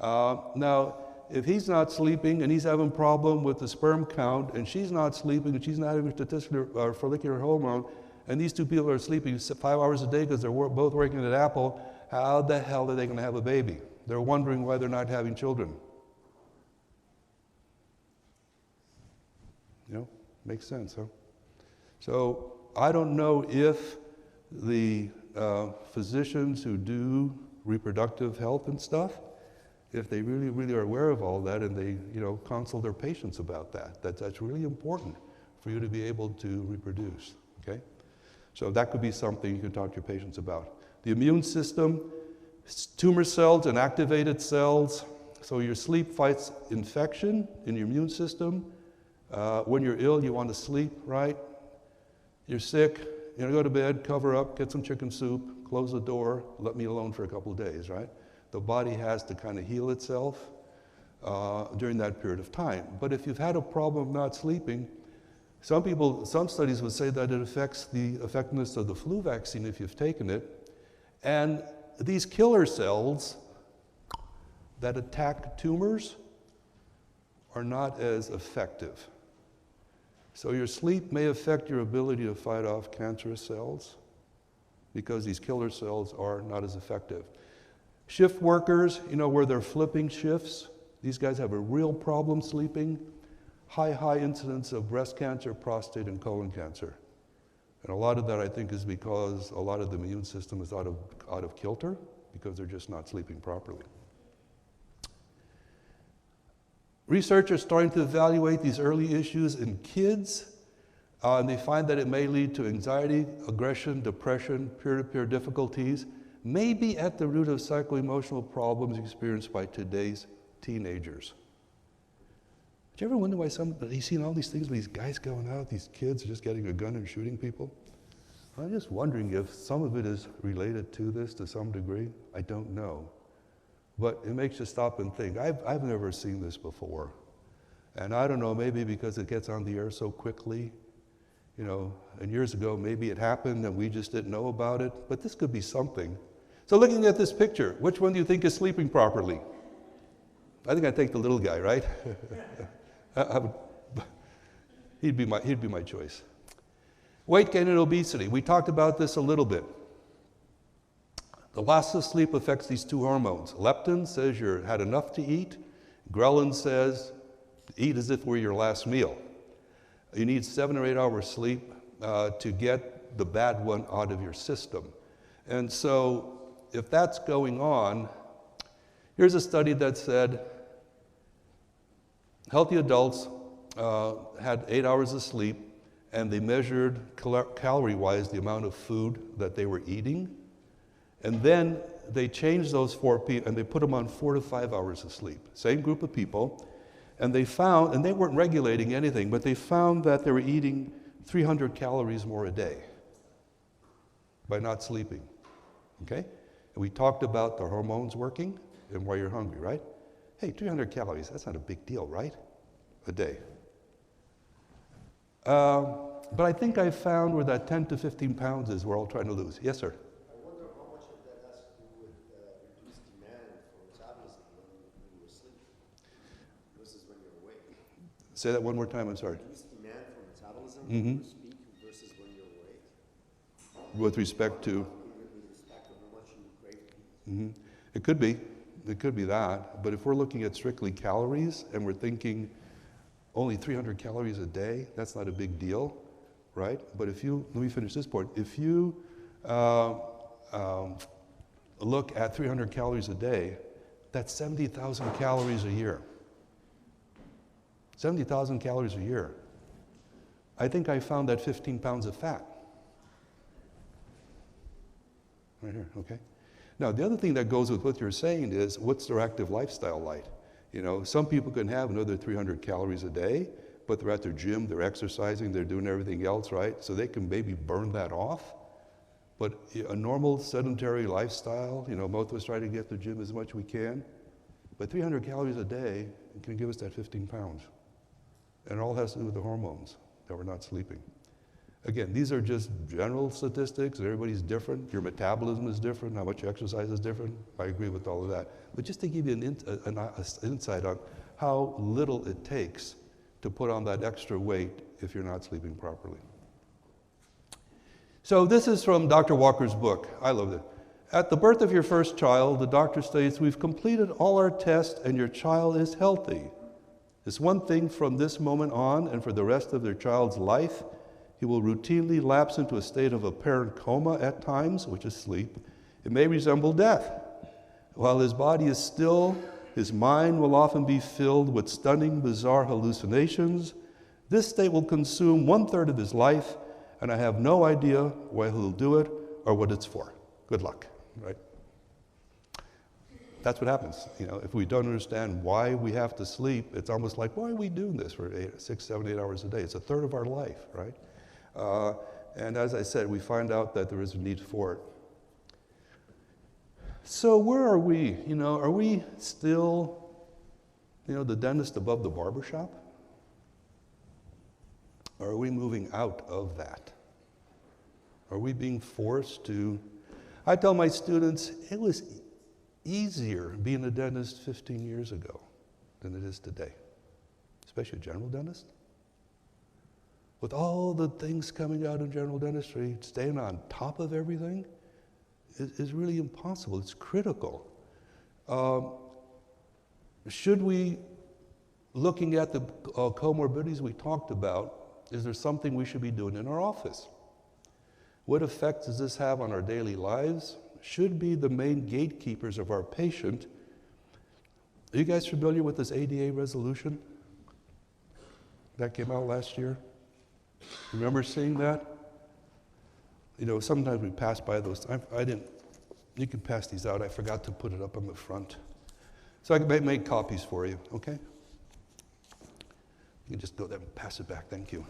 Now, if he's not sleeping and he's having a problem with the sperm count, and she's not sleeping and she's not having testicular follicular hormone, and these two people are sleeping 5 hours a day because they're both working at Apple, how the hell are they going to have a baby? They're wondering why they're not having children. You know, makes sense, huh? So I don't know if the physicians who do reproductive health and stuff, if they really, really are aware of all that and they, you know, counsel their patients about that. That's really important for you to be able to reproduce, okay? So that could be something you can talk to your patients about. The immune system, tumor cells and activated cells. So your sleep fights infection in your immune system. When you're ill, you want to sleep, right? You're sick, you know, go to bed, cover up, get some chicken soup, close the door, let me alone for a couple of days, right? The body has to kind of heal itself during that period of time. But if you've had a problem of not sleeping, some studies would say that it affects the effectiveness of the flu vaccine if you've taken it. And these killer cells that attack tumors are not as effective. So your sleep may affect your ability to fight off cancerous cells because these killer cells are not as effective. Shift workers, you know, where they're flipping shifts, these guys have a real problem sleeping. High incidence of breast cancer, prostate, and colon cancer. And a lot of that, I think, is because a lot of the immune system is out of kilter because they're just not sleeping properly. Research are starting to evaluate these early issues in kids, and they find that it may lead to anxiety, aggression, depression, peer-to-peer difficulties, maybe at the root of psycho-emotional problems experienced by today's teenagers. Do you ever wonder why you've seen all these things, these guys going out, these kids just getting a gun and shooting people? I'm just wondering if some of it is related to this to some degree. I don't know. But it makes you stop and think. I've never seen this before. And I don't know, maybe because it gets on the air so quickly, you know, and years ago maybe it happened and we just didn't know about it, but this could be something. So looking at this picture, which one do you think is sleeping properly? I think I'd take the little guy, right? He'd be my choice. Weight gain and obesity. We talked about this a little bit. The loss of sleep affects these two hormones. Leptin says you've had enough to eat. Ghrelin says eat as if it were your last meal. You need 7 or 8 hours sleep to get the bad one out of your system. And so if that's going on, here's a study that said healthy adults had 8 hours of sleep, and they measured calorie-wise the amount of food that they were eating. And then they changed those 4 people, and they put them on 4 to 5 hours of sleep. Same group of people. And they found, and they weren't regulating anything, but they found that they were eating 300 calories more a day by not sleeping. Okay? And we talked about the hormones working and why you're hungry, right? Hey, 300 calories, that's not a big deal, right? A day. But I think I found where that 10 to 15 pounds is we're all trying to lose. Yes, sir? I wonder how much of that has to do with reduced demand for metabolism when you're asleep versus when you're awake. Say that one more time, I'm sorry. Reduced demand for metabolism when you speak versus when you're awake. With respect to? With respect to how much you crave to eat. It could be. It could be that. But if we're looking at strictly calories and we're thinking only 300 calories a day, that's not a big deal, right? But if you, let me finish this point. If you look at 300 calories a day, that's 70,000 calories a year. 70,000 calories a year. I think I found that 15 pounds of fat. Right here, okay? Now, the other thing that goes with what you're saying is, what's their active lifestyle like? You know, some people can have another 300 calories a day, but they're at their gym, they're exercising, they're doing everything else, right? So they can maybe burn that off. But a normal sedentary lifestyle, you know, most of us try to get to the gym as much as we can, but 300 calories a day can give us that 15 pounds. And it all has to do with the hormones, that we're not sleeping. Again, these are just general statistics. Everybody's different. Your metabolism is different. How much you exercise is different. I agree with all of that. But just to give you an insight on how little it takes to put on that extra weight if you're not sleeping properly. So this is from Dr. Walker's book. I love it. At the birth of your first child, the doctor states, "We've completed all our tests and your child is healthy. It's one thing from this moment on and for the rest of their child's life, he will routinely lapse into a state of apparent coma at times, which is sleep. It may resemble death. While his body is still, his mind will often be filled with stunning, bizarre hallucinations. This state will consume 1/3 of his life, and I have no idea why he'll do it or what it's for. Good luck," right? That's what happens. You know, if we don't understand why we have to sleep, it's almost like, why are we doing this for 6, 7, 8 hours a day? It's 1/3 of our life, right? And as I said, we find out that there is a need for it. So where are we? You know, are we still, you know, the dentist above the barber shop? Or are we moving out of that? Are we being forced to? I tell my students, it was easier being a dentist 15 years ago than it is today, especially a general dentist. With all the things coming out in general dentistry, staying on top of everything is really impossible. It's critical. Should we, looking at the comorbidities we talked about, is there something we should be doing in our office? What effect does this have on our daily lives? Should be the main gatekeepers of our patient. Are you guys familiar with this ADA resolution that came out last year? Remember seeing that? You know, sometimes we pass by those. I didn't, you can pass these out. I forgot to put it up on the front. So I can make copies for you, okay? You can just go there and pass it back, thank you.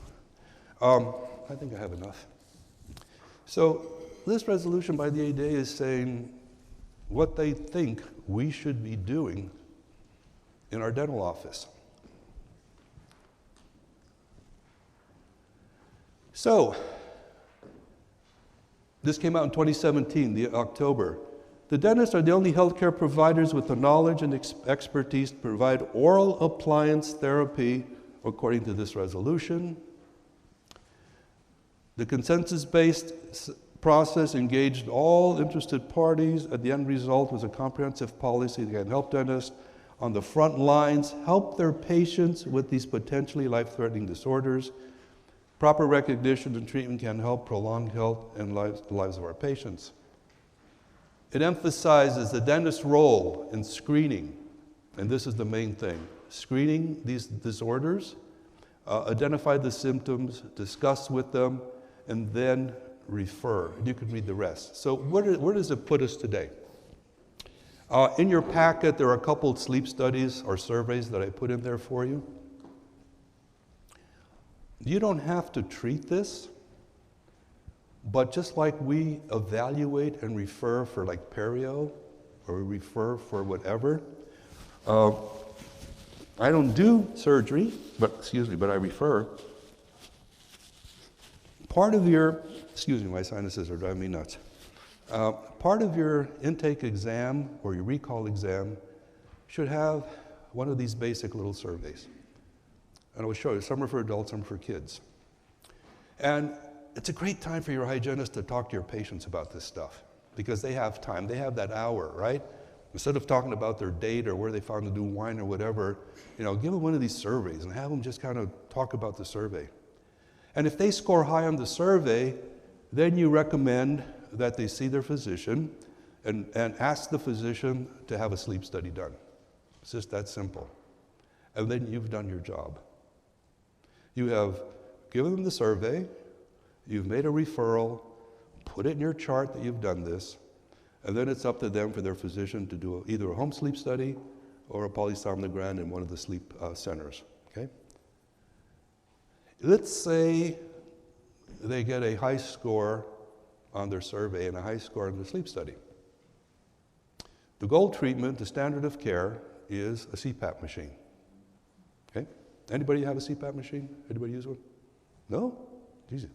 I think I have enough. So this resolution by the ADA is saying what they think we should be doing in our dental office. So, this came out in 2017, October. The dentists are the only healthcare providers with the knowledge and expertise to provide oral appliance therapy according to this resolution. The consensus-based process engaged all interested parties. At the end result was a comprehensive policy that can help dentists on the front lines help their patients with these potentially life-threatening disorders. Proper recognition and treatment can help prolong health and the lives of our patients. It emphasizes the dentist's role in screening, and this is the main thing. Screening these disorders, identify the symptoms, discuss with them, and then refer. And you can read the rest. So where does it put us today? In your packet, there are a couple of sleep studies or surveys that I put in there for you. You don't have to treat this, but just like we evaluate and refer for like perio, or we refer for whatever, I don't do surgery, but I refer. Part of your, excuse me, my sinuses are driving me nuts. Part of your intake exam or your recall exam should have one of these basic little surveys. And I will show you, some are for adults, some are for kids. And it's a great time for your hygienist to talk to your patients about this stuff because they have time, they have that hour, right? Instead of talking about their date or where they found a new wine or whatever, give them one of these surveys and have them just kind of talk about the survey. And if they score high on the survey, then you recommend that they see their physician and ask the physician to have a sleep study done. It's just that simple. And then you've done your job. You have given them the survey, you've made a referral, put it in your chart that you've done this, and then it's up to them for their physician to do either a home sleep study or a polysomnogram in one of the sleep centers, okay? Let's say they get a high score on their survey and a high score on their sleep study. The gold treatment, the standard of care, is a CPAP machine, okay? Anybody have a CPAP machine? Anybody use one? No? Jesus.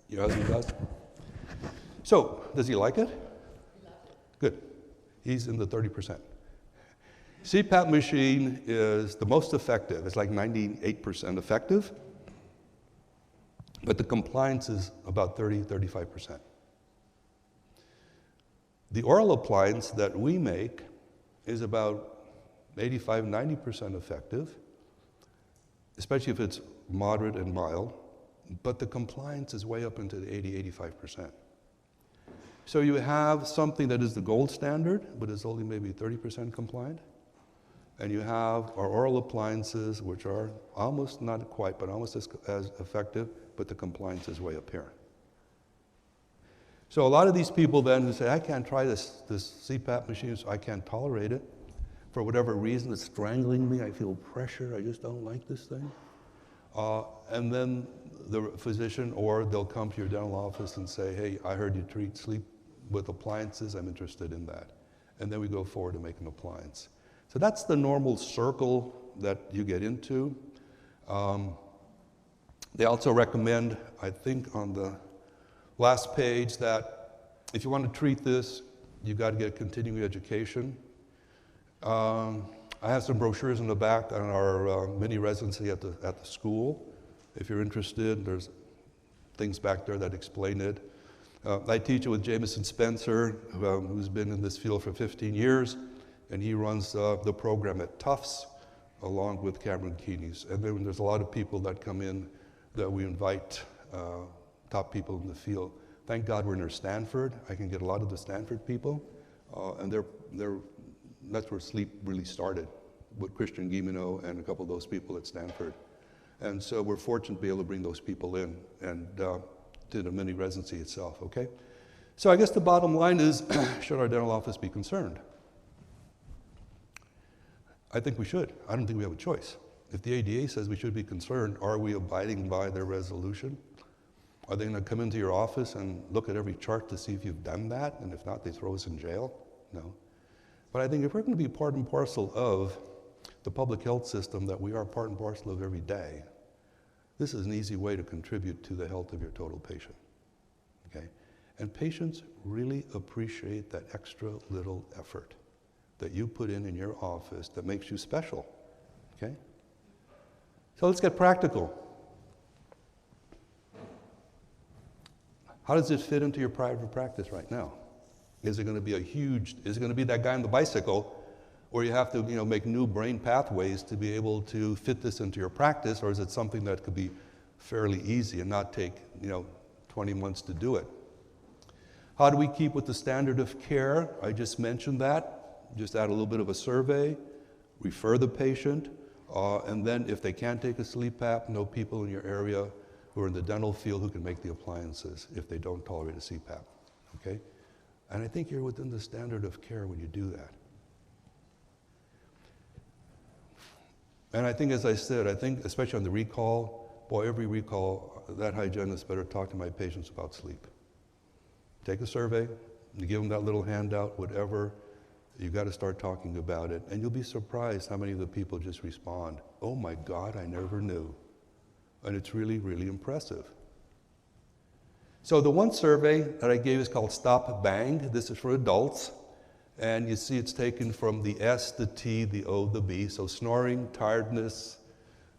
Your husband does? So, does he like it? Good. He's in the 30%. CPAP machine is the most effective. It's like 98% effective, but the compliance is about 35%. The oral appliance that we make is about 85-90% effective, especially if it's moderate and mild, but the compliance is way up into the 80-85%. So you have something that is the gold standard, but is only maybe 30% compliant. And you have our oral appliances, which are almost, not quite, but almost as effective, but the compliance is way up here. So a lot of these people then who say, I can't try this CPAP machine, so I can't tolerate it. For whatever reason, it's strangling me, I feel pressure, I just don't like this thing. And then the physician, or they'll come to your dental office and say, hey, I heard you treat sleep with appliances, I'm interested in that. And then we go forward to make an appliance. So that's the normal circle that you get into. They also recommend, I think on the last page, that if you want to treat this, you've got to get continuing education. I have some brochures in the back on our mini residency at the school. If you're interested, there's things back there that explain it. I teach it with Jameson Spencer, who's been in this field for 15 years, and he runs the program at Tufts, along with Cameron Keeney's. And then there's a lot of people that come in that we invite, top people in the field. Thank God we're near Stanford. I can get a lot of the Stanford people, and that's where sleep really started, with Christian Guilleminault and a couple of those people at Stanford. And so we're fortunate to be able to bring those people in and to the mini residency itself, okay? So I guess the bottom line is, should our dental office be concerned? I think we should. I don't think we have a choice. If the ADA says we should be concerned, are we abiding by their resolution? Are they going to come into your office and look at every chart to see if you've done that? And if not, they throw us in jail? No. But I think if we're going to be part and parcel of the public health system that we are part and parcel of every day, this is an easy way to contribute to the health of your total patient, okay? And patients really appreciate that extra little effort that you put in your office that makes you special, okay? So let's get practical. How does this fit into your private practice right now? Is it going to be is it going to be that guy on the bicycle where you have to, make new brain pathways to be able to fit this into your practice, or is it something that could be fairly easy and not take, 20 months to do it? How do we keep with the standard of care? I just mentioned that. Just add a little bit of a survey, refer the patient, and then if they can't take a sleep app, know people in your area who are in the dental field who can make the appliances if they don't tolerate a CPAP, okay? And I think you're within the standard of care when you do that. And I think, as I said, especially on the recall, every recall, that hygienist better talk to my patients about sleep. Take a survey, you give them that little handout, whatever, you got to start talking about it, and you'll be surprised how many of the people just respond, oh my God, I never knew. And it's really, really impressive. So the one survey that I gave is called Stop Bang. This is for adults. And you see it's taken from the S, the T, the O, the B. So snoring, tiredness,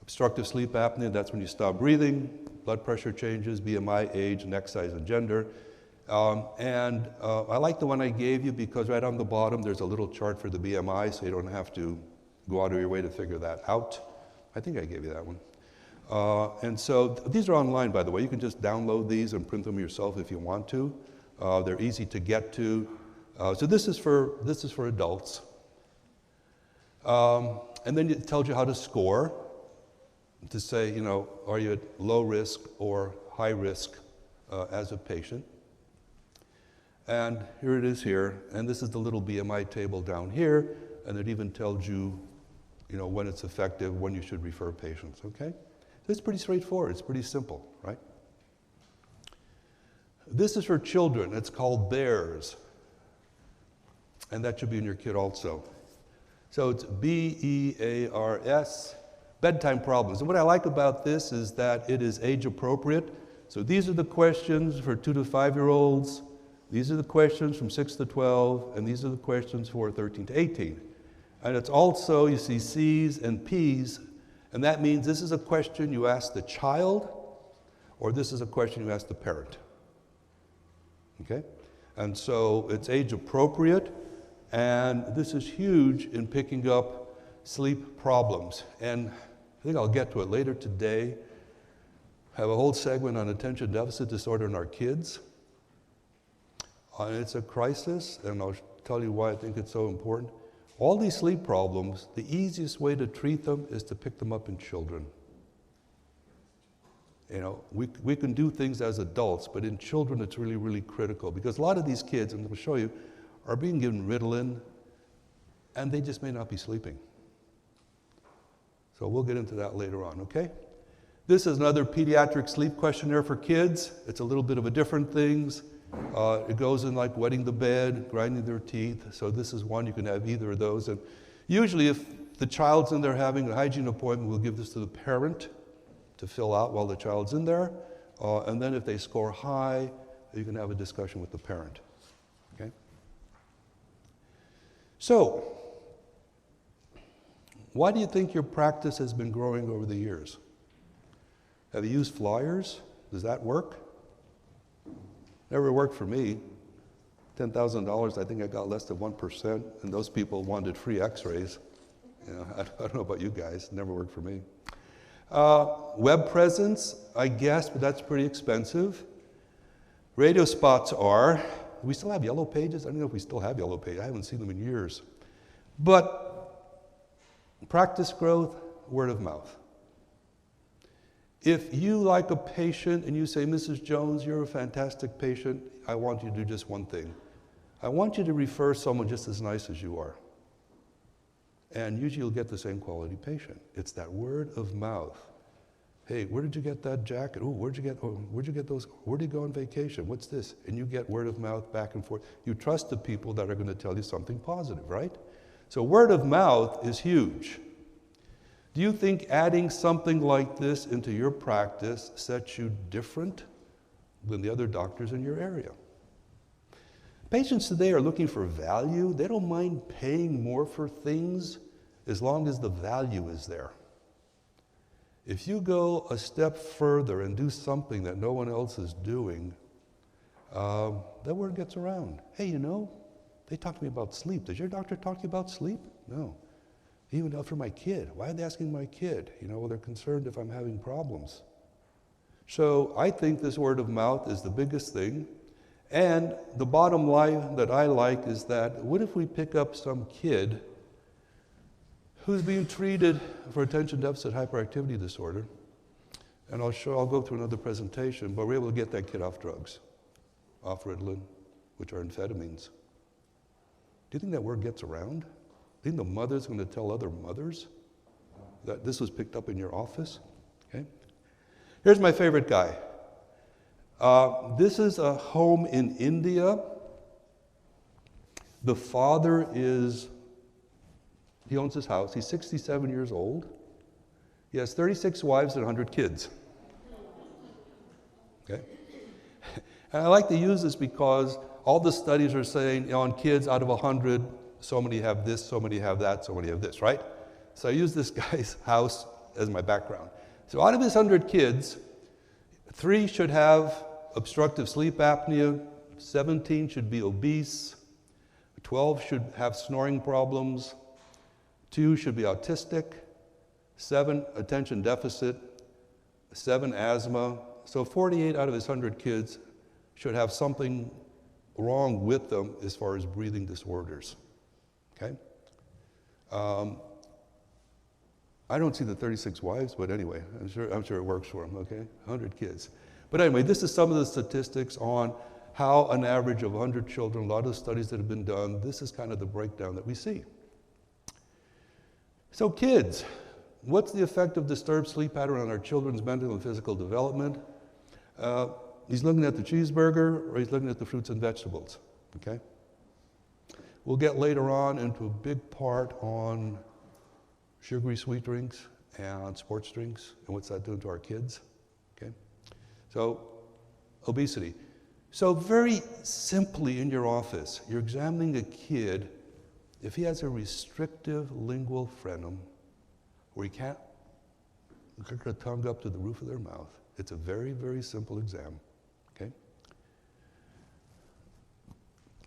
obstructive sleep apnea, that's when you stop breathing, blood pressure changes, BMI, age, neck size, and gender. I like the one I gave you because right on the bottom there's a little chart for the BMI, so you don't have to go out of your way to figure that out. I think I gave you that one. And so these are online, by the way. You can just download these and print them yourself if you want to. They're easy to get to. So this is for adults. And then it tells you how to score to say, you know, are you at low risk or high risk as a patient. And here it is here, and this is the little BMI table down here, and it even tells you, you know, when it's effective, when you should refer patients, okay? So it's pretty straightforward, it's pretty simple, right? This is for children, it's called BEARS, and that should be in your kit also. So it's B-E-A-R-S, bedtime problems. And what I like about this is that it is age appropriate. So these are the questions for 2 to 5-year-olds, these are the questions from 6 to 12, and these are the questions for 13 to 18. And it's also, you see C's and P's, and that means this is a question you ask the child, or this is a question you ask the parent. Okay? And so it's age appropriate, and this is huge in picking up sleep problems. And I think I'll get to it later today. I have a whole segment on attention deficit disorder in our kids. It's a crisis, and I'll tell you why I think it's so important. All these sleep problems, the easiest way to treat them is to pick them up in children. You know, we can do things as adults, but in children it's really, really critical because a lot of these kids, and I'll show you, are being given Ritalin, and they just may not be sleeping. So we'll get into that later on, okay? This is another pediatric sleep questionnaire for kids. It's a little bit of a different things. It goes in like wetting the bed, grinding their teeth. So this is one, you can have either of those. And usually if the child's in there having a hygiene appointment, we'll give this to the parent to fill out while the child's in there. And then if they score high, you can have a discussion with the parent. Okay? So, why do you think your practice has been growing over the years? Have you used flyers? Does that work? Never worked for me. $10,000, I think I got less than 1%, and those people wanted free x-rays. You know, I don't know about you guys, never worked for me. Web presence, I guess, but that's pretty expensive. Radio spots are, we still have yellow pages? I don't know if we still have yellow pages. I haven't seen them in years. But practice growth, word of mouth. If you like a patient and you say, Mrs. Jones, you're a fantastic patient, I want you to do just one thing. I want you to refer someone just as nice as you are. And usually you'll get the same quality patient. It's that word of mouth. Hey, where did you get that jacket? Oh, where'd you get those? Where did you go on vacation? What's this? And you get word of mouth back and forth. You trust the people that are going to tell you something positive, right? So word of mouth is huge. Do you think adding something like this into your practice sets you different than the other doctors in your area? Patients today are looking for value. They don't mind paying more for things as long as the value is there. If you go a step further and do something that no one else is doing, that word gets around. Hey, you know, they talk to me about sleep. Does your doctor talk to you about sleep? No. Even for my kid. Why are they asking my kid? You know, well, they're concerned if I'm having problems. So I think this word of mouth is the biggest thing. And the bottom line that I like is that what if we pick up some kid who's being treated for attention deficit hyperactivity disorder, and I'll go through another presentation, but we're able to get that kid off drugs, off Ritalin, which are amphetamines. Do you think that word gets around? Do you think the mother's going to tell other mothers that this was picked up in your office? Okay. Here's my favorite guy. This is a home in India. The father he owns his house. He's 67 years old. He has 36 wives and 100 kids. Okay? And I like to use this because all the studies are saying, you know, on kids out of 100, so many have this, so many have that, so many have this, right? So I use this guy's house as my background. So out of his 100 kids, 3 should have obstructive sleep apnea, 17 should be obese, 12 should have snoring problems, 2 should be autistic, 7 attention deficit, 7 asthma. So 48 out of his 100 kids should have something wrong with them as far as breathing disorders. Okay? I don't see the 36 wives, but anyway, I'm sure it works for them, okay? 100 kids. But anyway, this is some of the statistics on how an average of 100 children, a lot of studies that have been done, this is kind of the breakdown that we see. So kids, what's the effect of disturbed sleep pattern on our children's mental and physical development? He's looking at the cheeseburger or he's looking at the fruits and vegetables, okay? We'll get later on into a big part on sugary sweet drinks and sports drinks and what's that doing to our kids, okay? So, obesity. So very simply in your office, you're examining a kid if he has a restrictive lingual frenum where he can't get the tongue up to the roof of their mouth. It's a very, very simple exam, okay?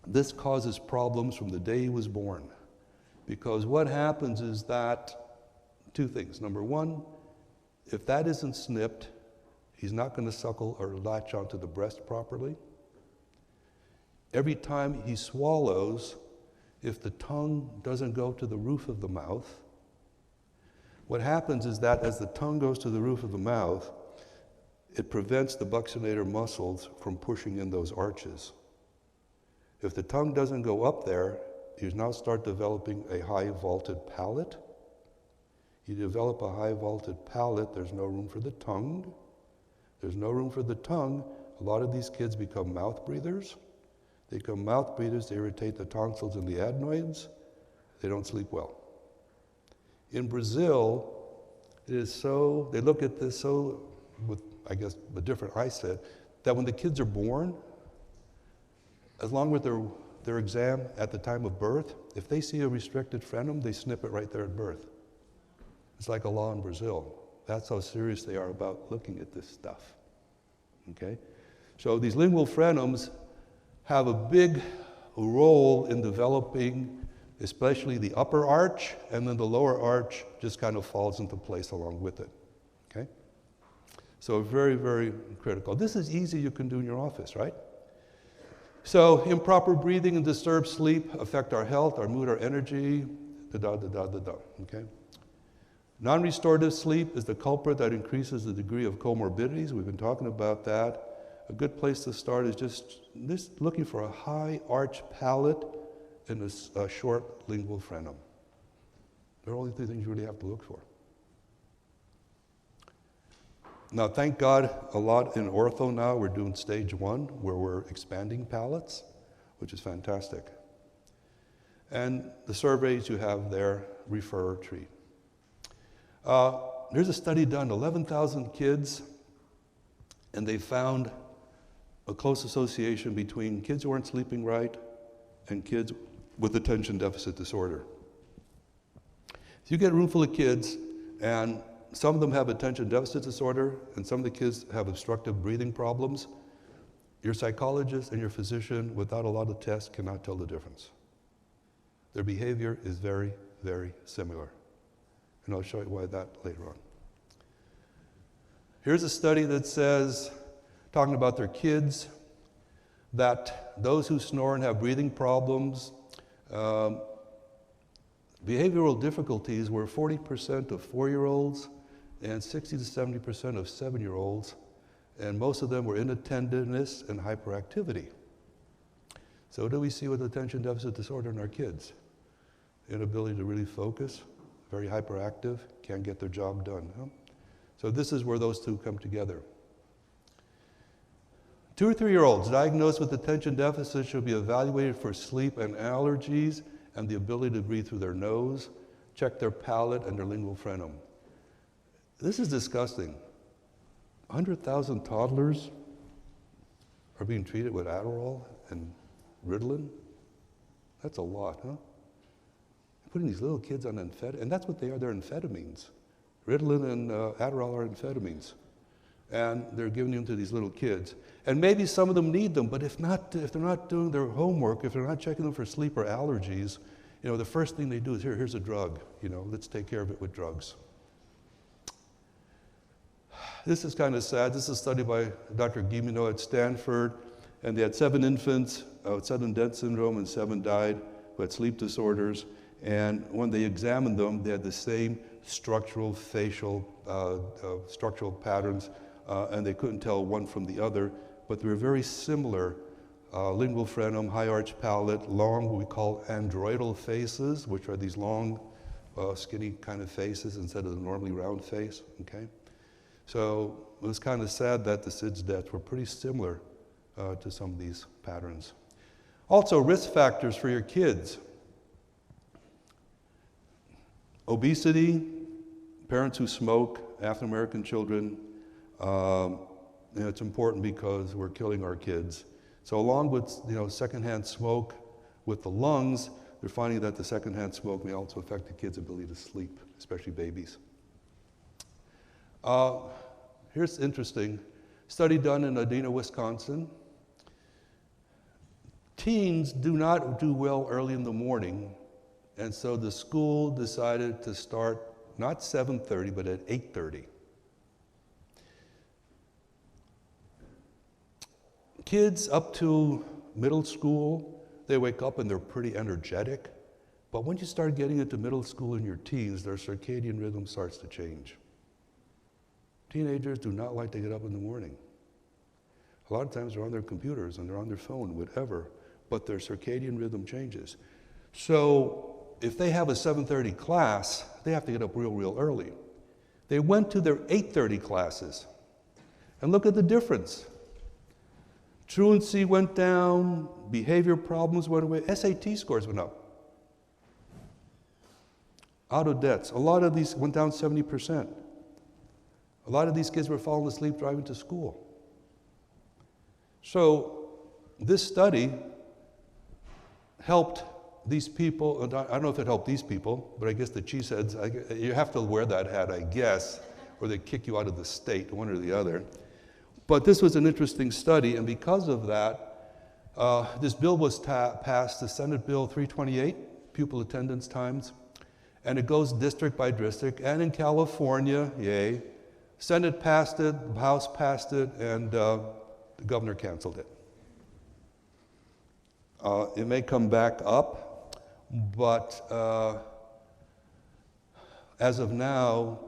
This causes problems from the day he was born because what happens is that 2 things. Number 1, if that isn't snipped, he's not going to suckle or latch onto the breast properly. Every time he swallows, if the tongue doesn't go to the roof of the mouth, what happens is that as the tongue goes to the roof of the mouth, it prevents the buccinator muscles from pushing in those arches. If the tongue doesn't go up there, you now start developing a high vaulted palate. You develop a high vaulted palate, there's no room for the tongue. There's no room for the tongue. A lot of these kids become mouth breathers. They become mouth breathers, they irritate the tonsils and the adenoids. They don't sleep well. In Brazil, it is so, they look at this so, with, I guess, a different eyesight, that when the kids are born, along with their exam at the time of birth, if they see a restricted frenum, they snip it right there at birth. It's like a law in Brazil. That's how serious they are about looking at this stuff, okay? So these lingual frenums have a big role in developing, especially the upper arch, and then the lower arch just kind of falls into place along with it, okay? So very, very critical. This is easy you can do in your office, right? So improper breathing and disturbed sleep affect our health, our mood, our energy, okay? Non-restorative sleep is the culprit that increases the degree of comorbidities. We've been talking about that. A good place to start is just looking for a high arch palate and a short lingual frenum. They're only 3 things you really have to look for. Now, thank God, a lot in ortho now, we're doing stage 1, where we're expanding palates, which is fantastic. And the surveys you have there, refer, treat. There's a study done, 11,000 kids, and they found a close association between kids who aren't sleeping right and kids with attention deficit disorder. If you get a room full of kids, and some of them have attention deficit disorder, and some of the kids have obstructive breathing problems, your psychologist and your physician, without a lot of tests, cannot tell the difference. Their behavior is very, very similar. And I'll show you why that later on. Here's a study that says, talking about their kids, that those who snore and have breathing problems, behavioral difficulties were 40% of 4-year-olds and 60 to 70% of 7-year-olds, and most of them were inattentiveness and hyperactivity. So what do we see with attention deficit disorder in our kids? Inability to really focus, very hyperactive, can't get their job done. Huh? So this is where those 2 come together. 2 or 3-year-olds diagnosed with attention deficit should be evaluated for sleep and allergies and the ability to breathe through their nose, check their palate and their lingual frenum. This is disgusting. 100,000 toddlers are being treated with Adderall and Ritalin. That's a lot, huh? Putting these little kids on amphetamines, and that's what they are, they're amphetamines. Ritalin and Adderall are amphetamines. And they're giving them to these little kids. And maybe some of them need them, but if they're not doing their homework, if they're not checking them for sleep or allergies, the first thing they do is, here's a drug, let's take care of it with drugs. This is kind of sad. This is a study by Dr. Guilleminault at Stanford, and they had 7 infants with sudden death syndrome, and 7 died who had sleep disorders. And when they examined them, they had the same structural, facial, structural patterns, and they couldn't tell one from the other, but they were very similar. Lingual frenum, high arch palate, long, what we call androidal faces, which are these long, skinny kind of faces instead of the normally round face, okay? So it was kind of sad that the SIDS deaths were pretty similar to some of these patterns. Also, risk factors for your kids. Obesity, parents who smoke, African American children, it's important because we're killing our kids. So along with secondhand smoke with the lungs, they're finding that the secondhand smoke may also affect the kids' ability to sleep, especially babies. Here's interesting study done in Adena, Wisconsin. Teens do not do well early in the morning, and so the school decided to start not 7:30, but at 8:30. Kids up to middle school, they wake up and they're pretty energetic, but when you start getting into middle school and your teens, their circadian rhythm starts to change. Teenagers do not like to get up in the morning. A lot of times they're on their computers and they're on their phone, whatever, but their circadian rhythm changes. So if they have a 7:30 class, they have to get up real early. They went to their 8:30 classes, and look at the difference. Truancy went down, behavior problems went away, SAT scores went up. Auto deaths, a lot of these went down 70%. A lot of these kids were falling asleep driving to school. So this study helped these people, and I don't know if it helped these people, but I guess the cheeseheads, you have to wear that hat, I guess, or they kick you out of the state, one or the other. But this was an interesting study, and because of that, this bill was passed, the Senate Bill 328, pupil attendance times, and it goes district by district, and in California, yay, Senate passed it, the House passed it, and the governor canceled it. It may come back up, but as of now,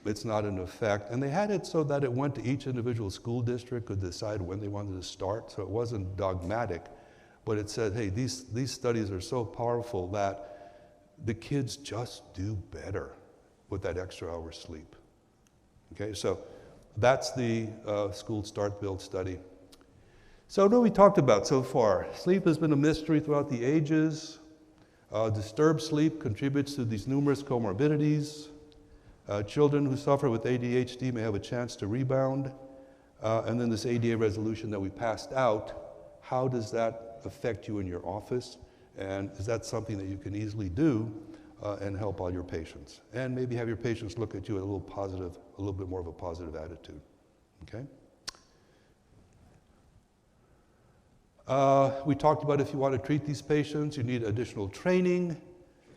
it's not in effect. And they had it so that it went to each individual school district could decide when they wanted to start, so it wasn't dogmatic, but it said, hey, these studies are so powerful that the kids just do better with that extra hour sleep. Okay, so that's the school start build study. So what have we talked about so far? Sleep has been a mystery throughout the ages. Disturbed sleep contributes to these numerous comorbidities. Children who suffer with ADHD may have a chance to rebound. And then this ADA resolution that we passed out, how does that affect you in your office? And is that something that you can easily do and help all your patients? And maybe have your patients look at you with a little bit more of a positive attitude, okay? We talked about if you want to treat these patients, you need additional training.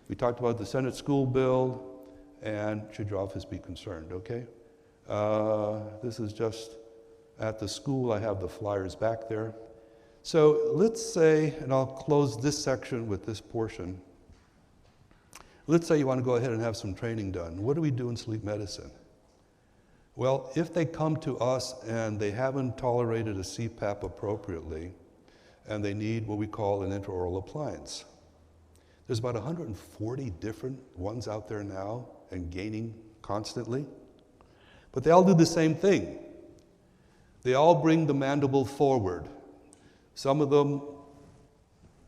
We talked about the Senate school bill, and should your office be concerned, okay? This is just at the school. I have the flyers back there. So let's say, and I'll close this section with this portion. Let's say you want to go ahead and have some training done. What do we do in sleep medicine? Well, if they come to us and they haven't tolerated a CPAP appropriately, and they need what we call an intraoral appliance. There's about 140 different ones out there now and gaining constantly. But they all do the same thing. They all bring the mandible forward. Some of them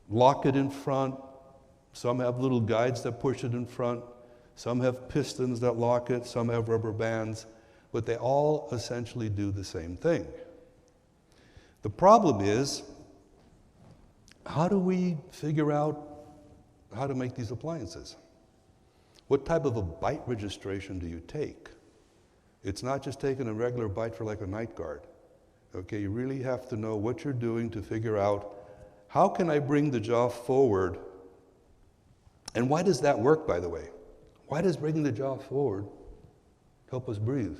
lock it in front. Some have little guides that push it in front. Some have pistons that lock it. Some have rubber bands. But they all essentially do the same thing. The problem is, how do we figure out how to make these appliances? What type of a bite registration do you take? It's not just taking a regular bite for like a night guard. Okay, you really have to know what you're doing to figure out how can I bring the jaw forward. And why does that work, by the way? Why does bringing the jaw forward help us breathe?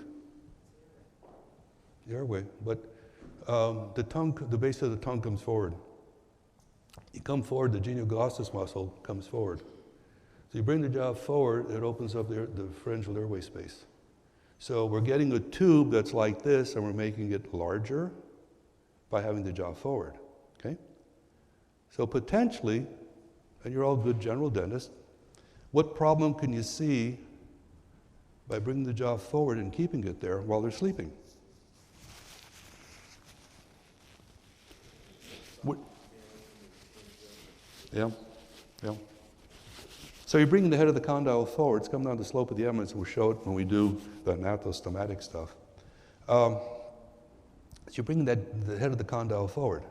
The airway, but the tongue, the base of the tongue comes forward. You come forward, the genioglossus muscle comes forward. So you bring the jaw forward, it opens up the pharyngeal airway space. So we're getting a tube that's like this, and we're making it larger by having the jaw forward, okay? So potentially, and you're all good general dentists, what problem can you see by bringing the jaw forward and keeping it there while they're sleeping? What? Yeah, yeah. So you're bringing the head of the condyle forward. It's coming down the slope of the eminence. We'll show it when we do the gnathostomatic stuff. So you're bringing the head of the condyle forward.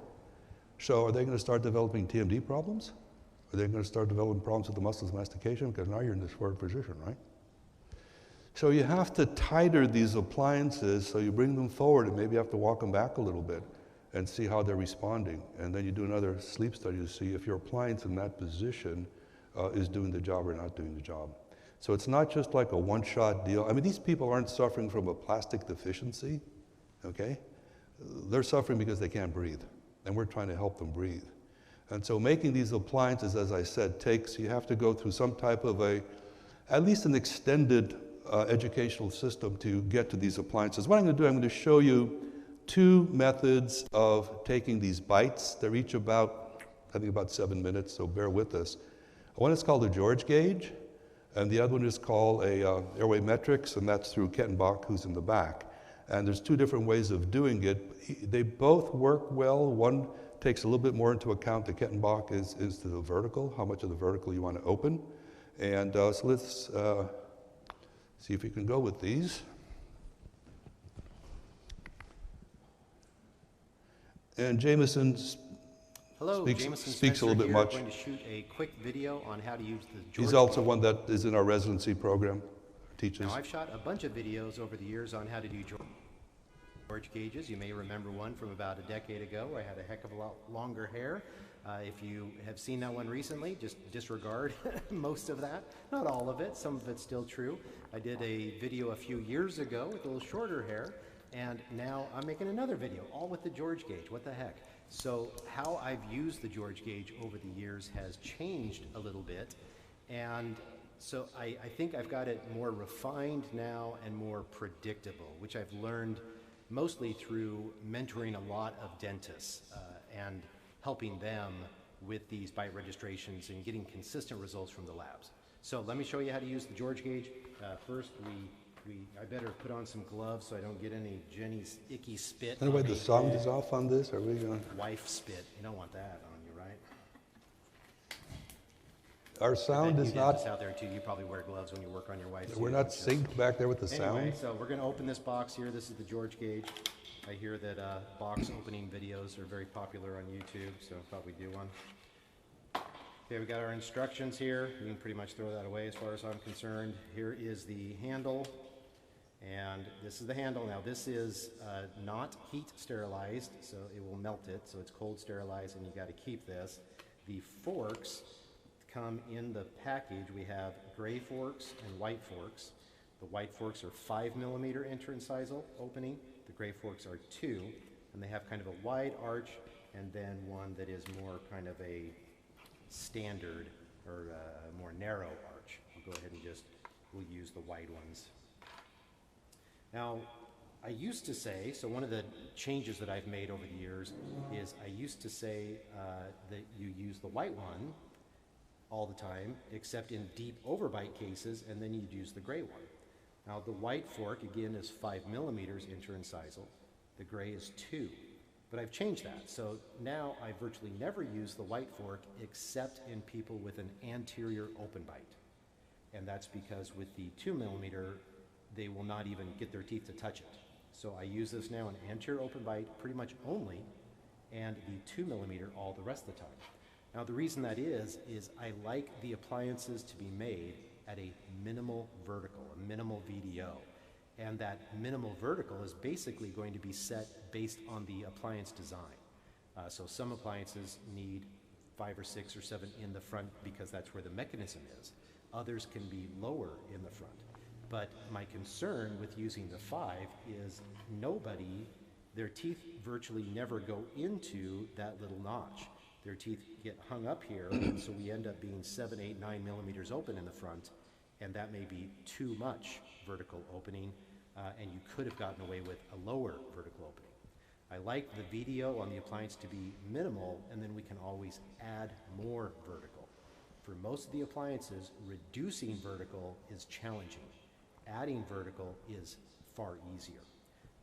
So are they going to start developing TMD problems? Are they going to start developing problems with the muscles of mastication? Because now you're in this forward position, right? So you have to tighter these appliances so you bring them forward and maybe you have to walk them back a little bit and see how they're responding. And then you do another sleep study to see if your appliance in that position is doing the job or not doing the job. So it's not just like a one-shot deal. I mean, these people aren't suffering from a plastic deficiency, okay? They're suffering because they can't breathe, and we're trying to help them breathe. And so making these appliances, as I said, you have to go through some type of at least an extended educational system to get to these appliances. What I'm going to do, I'm going to show you two methods of taking these bites. They're each about, I think about 7 minutes, so bear with us. One is called a George gauge, and the other one is called a airway metrics, and that's through Kettenbach, who's in the back. And there's two different ways of doing it. They both work well. One takes a little bit more into account. The Kettenbach is to the vertical, how much of the vertical you want to open. And so let's see if we can go with these. And Jameson speaks a little bit much. I'm going to shoot a quick video on how to use the George He's also gauge. one that is in our residency program, teaches. Now, I've shot a bunch of videos over the years on how to do George gauges. You may remember one from about a decade ago where I had a heck of a lot longer hair. If you have seen that one recently, just disregard most of that. Not all of it, some of it's still true. I did a video a few years ago with a little shorter hair, and now I'm making another video, all with the George gauge. What the heck? So how I've used the George gauge over the years has changed a little bit, and so I think I've got it more refined now and more predictable, which I've learned mostly through mentoring a lot of dentists and helping them with these bite registrations and getting consistent results from the labs. So let me show you how to use the George gauge. First, I better put on some gloves so I don't get any Jenny's icky spit. Anyway, the sound is off on this. Are we going? Wife spit. You don't want that on you, right? Our sound is not. Out there too. You probably wear gloves when you work on your wife's. We're not synced back there with the Anyway, sound. so we're going to open this box here. This is the George gauge. I hear that box opening videos are very popular on YouTube, so I thought we'd do one. Okay, we got our instructions here. You can pretty much throw that away as far as I'm concerned. Here is the handle, and this is the handle. Now this is not heat sterilized, so it will melt it, so it's cold sterilized, and you got to keep this. The forks come in the package. We have gray forks and white forks. The white forks are 5mm interincisal opening. The gray forks are 2, and they have kind of a wide arch and then one that is more kind of a standard or more narrow arch. I'll go ahead and we'll use the wide ones. Now, I used to say, so one of the changes that I've made over the years is I used to say that you use the white one all the time, except in deep overbite cases, and then you'd use the gray one. Now the white fork, again, is 5mm interincisal. The gray is 2. But I've changed that. So now I virtually never use the white fork except in people with an anterior open bite. And that's because with the 2mm, they will not even get their teeth to touch it. So I use this now in anterior open bite pretty much only and the 2 millimeter all the rest of the time. Now the reason that is I like the appliances to be made at a minimal vertical, a minimal VDO. And that minimal vertical is basically going to be set based on the appliance design. So some appliances need 5 or 6 or 7 in the front because that's where the mechanism is. Others can be lower in the front. But my concern with using the 5 is their teeth virtually never go into that little notch. Their teeth get hung up here, and so we end up being 7, 8, 9 millimeters open in the front, and that may be too much vertical opening, and you could have gotten away with a lower vertical opening. I like the VDO on the appliance to be minimal, and then we can always add more vertical. For most of the appliances, reducing vertical is challenging. Adding vertical is far easier.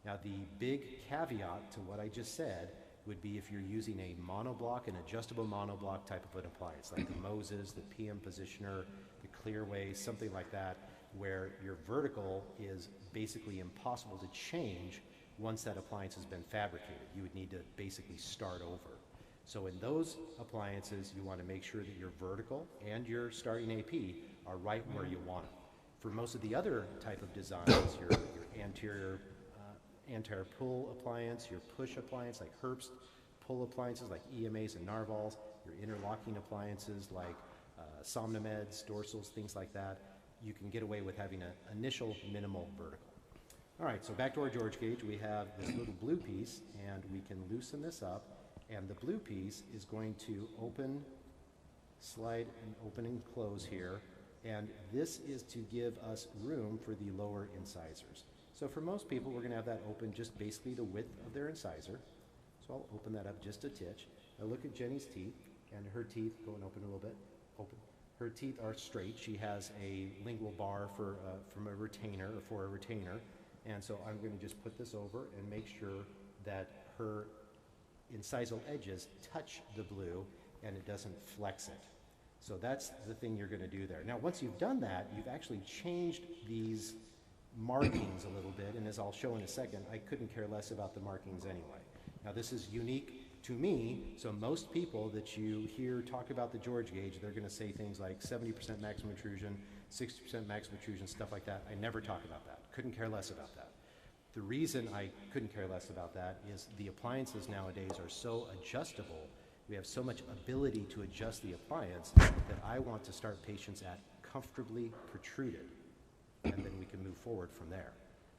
Now, the big caveat to what I just said would be if you're using a monoblock, an adjustable monoblock type of an appliance, like the Moses, the PM Positioner, the Clearway, something like that, where your vertical is basically impossible to change once that appliance has been fabricated. You would need to basically start over. So in those appliances, you want to make sure that your vertical and your starting AP are right where you want it. For most of the other type of designs, your anterior pull appliance, your push appliance like Herbst, pull appliances like EMAs and Narvals, your interlocking appliances like Somnameds, dorsals, things like that, you can get away with having an initial minimal vertical. All right, so back to our George gauge, we have this little blue piece, and we can loosen this up, and the blue piece is going to slide and open and close here, and this is to give us room for the lower incisors. So for most people, we're gonna have that open just basically the width of their incisor. So I'll open that up just a titch. Now look at Jenny's teeth, and her teeth, go and open a little bit, open. Her teeth are straight. She has a lingual bar for a retainer. And so I'm going to just put this over and make sure that her incisal edges touch the blue and it doesn't flex it. So that's the thing you're going to do there. Now, once you've done that, you've actually changed these markings a little bit, and as I'll show in a second, I couldn't care less about the markings anyway. Now, this is unique to me, so most people that you hear talk about the George gauge, they're going to say things like 70% maximum intrusion, 60% maximum intrusion, stuff like that. I never talk about that. Couldn't care less about that. The reason I couldn't care less about that is the appliances nowadays are so adjustable. We have so much ability to adjust the appliance that I want to start patients at comfortably protruded, and then we can move forward from there.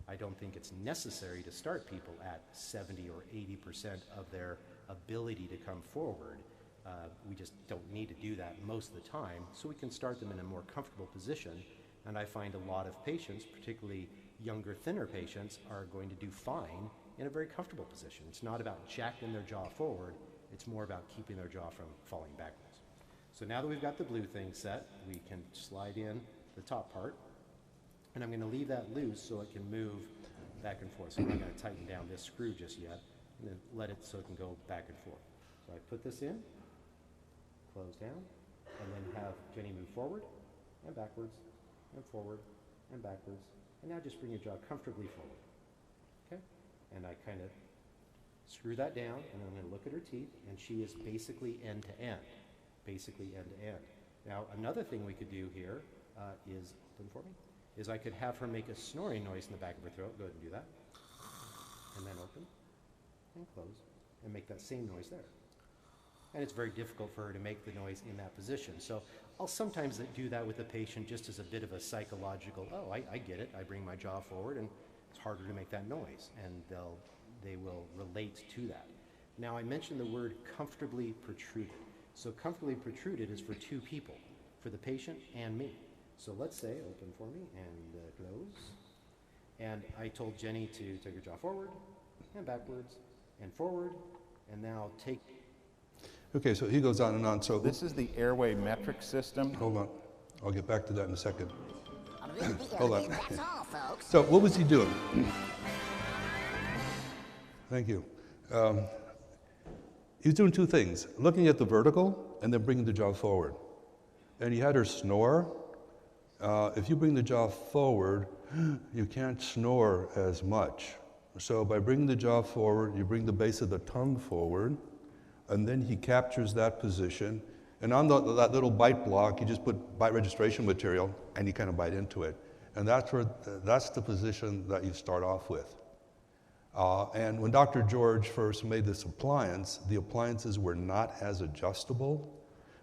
I don't think it's necessary to start people at 70 or 80% of their ability to come forward. We just don't need to do that most of the time, so we can start them in a more comfortable position. And I find a lot of patients, particularly younger, thinner patients, are going to do fine in a very comfortable position. It's not about jacking their jaw forward, it's more about keeping their jaw from falling backwards. So now that we've got the blue thing set, we can slide in the top part. And I'm going to leave that loose so it can move back and forth. So I'm not going to tighten down this screw just yet, and then let it so it can go back and forth. So I put this in, close down, and then have Jenny move forward and backwards and forward and backwards. And now just bring your jaw comfortably forward. Okay? And I kind of screw that down, and I'm going to look at her teeth, and she is basically end to end. Basically end to end. Now, another thing we could do here is, open for me, is I could have her make a snoring noise in the back of her throat. Go ahead and do that. And then open and close and make that same noise there. And it's very difficult for her to make the noise in that position. So I'll sometimes do that with a patient just as a bit of a psychological, oh, I get it. I bring my jaw forward and it's harder to make that noise. And they will relate to that. Now I mentioned the word comfortably protruded. So comfortably protruded is for two people, for the patient and me. So let's say, open for me and close. And I told Jenny to take her jaw forward and backwards and forward, and now take. Okay, so he goes on and on. So This is the airway metric system. hold on. I'll get back to that in a second. Hold on. That's all, folks. So what was he doing? Thank you. He was doing two things, looking at the vertical and then bringing the jaw forward. And he had her snore. If you bring the jaw forward, you can't snore as much. So by bringing the jaw forward, you bring the base of the tongue forward, and then he captures that position. And on that little bite block, you just put bite registration material, and you kind of bite into it. And that's the position that you start off with. And when Dr. George first made this appliance, the appliances were not as adjustable.